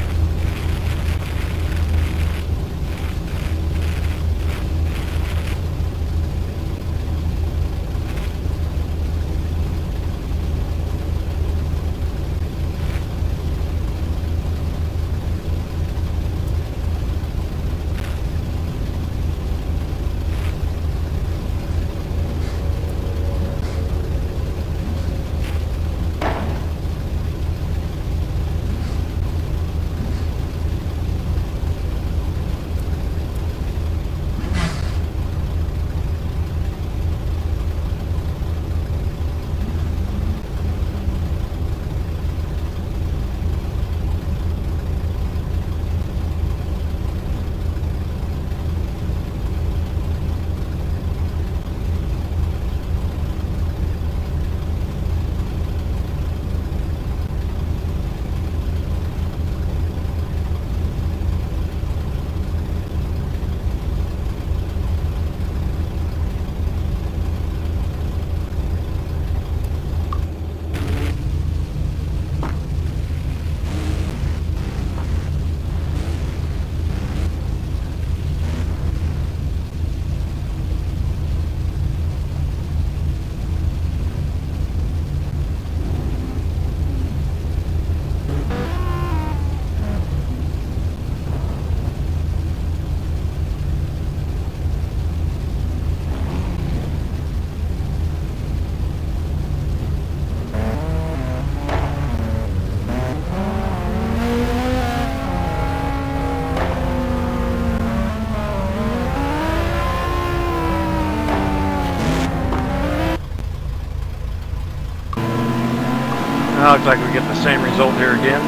Looks like we get the same result here again.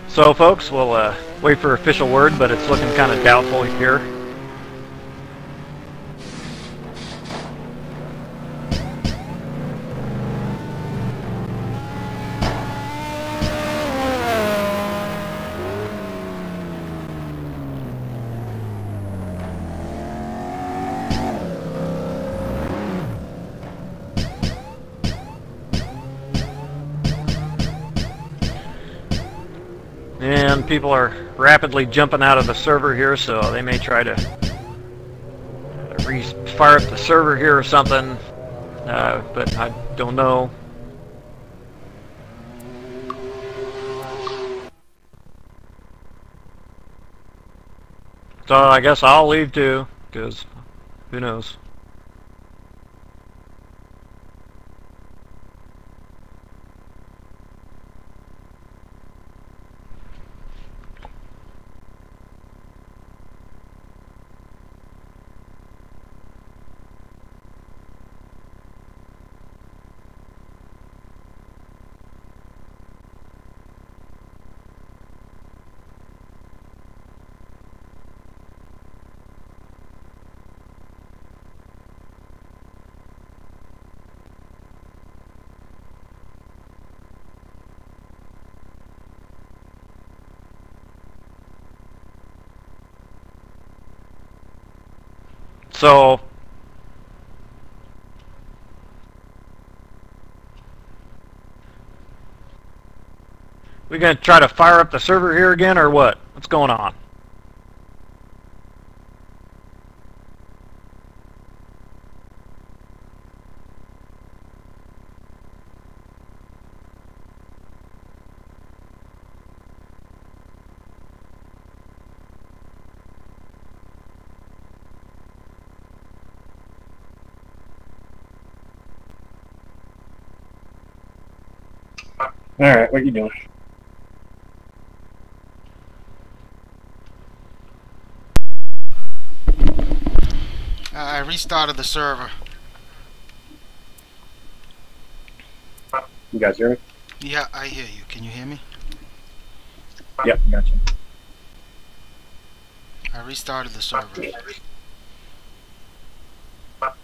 So folks, we'll wait for official word, but it's looking kind of doubtful here. And people are rapidly jumping out of the server here, so they may try to fire up the server here or something, but I don't know. So I guess I'll leave too, because who knows. So we gonna try to fire up the server here again, or what? What's going on? Alright, what are you doing? I restarted the server. You guys hear me? Yeah, I hear you. Can you hear me? Yep, gotcha. I restarted the server.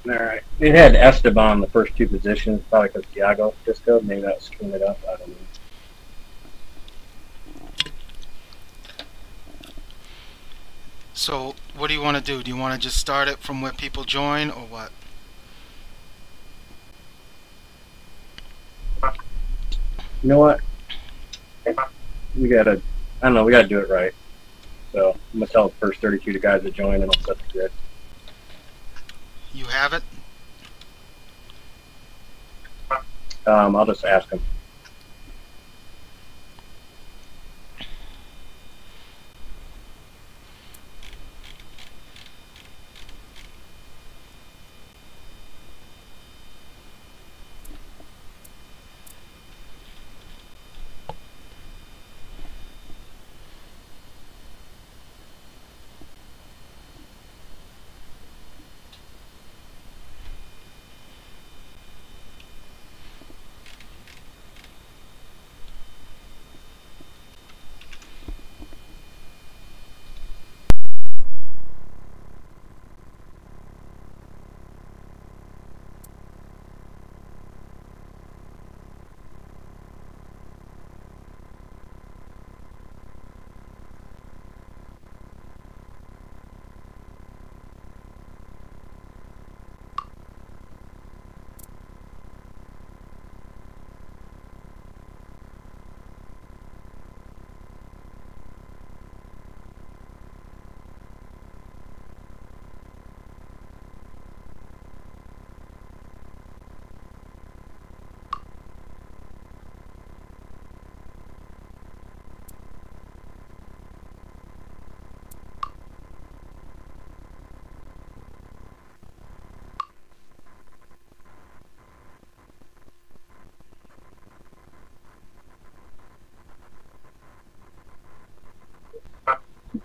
Alright. It had Esteban in the first two positions, probably because Thiago disco. Maybe that was screwing it up. I don't know. So, what do you want to do? Do you want to just start it from where people join, or what? You know what? We gotta, I don't know, we gotta do it right. So, I'm gonna tell the first 32 the guys that join, and I'll set the grid. You have it? I'll just ask them.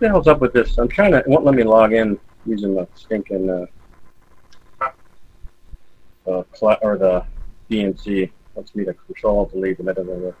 the hell's up with this? I'm trying to, it won't let me log in using the stinking, or the DNC. Wants me to control delete, and that doesn't work.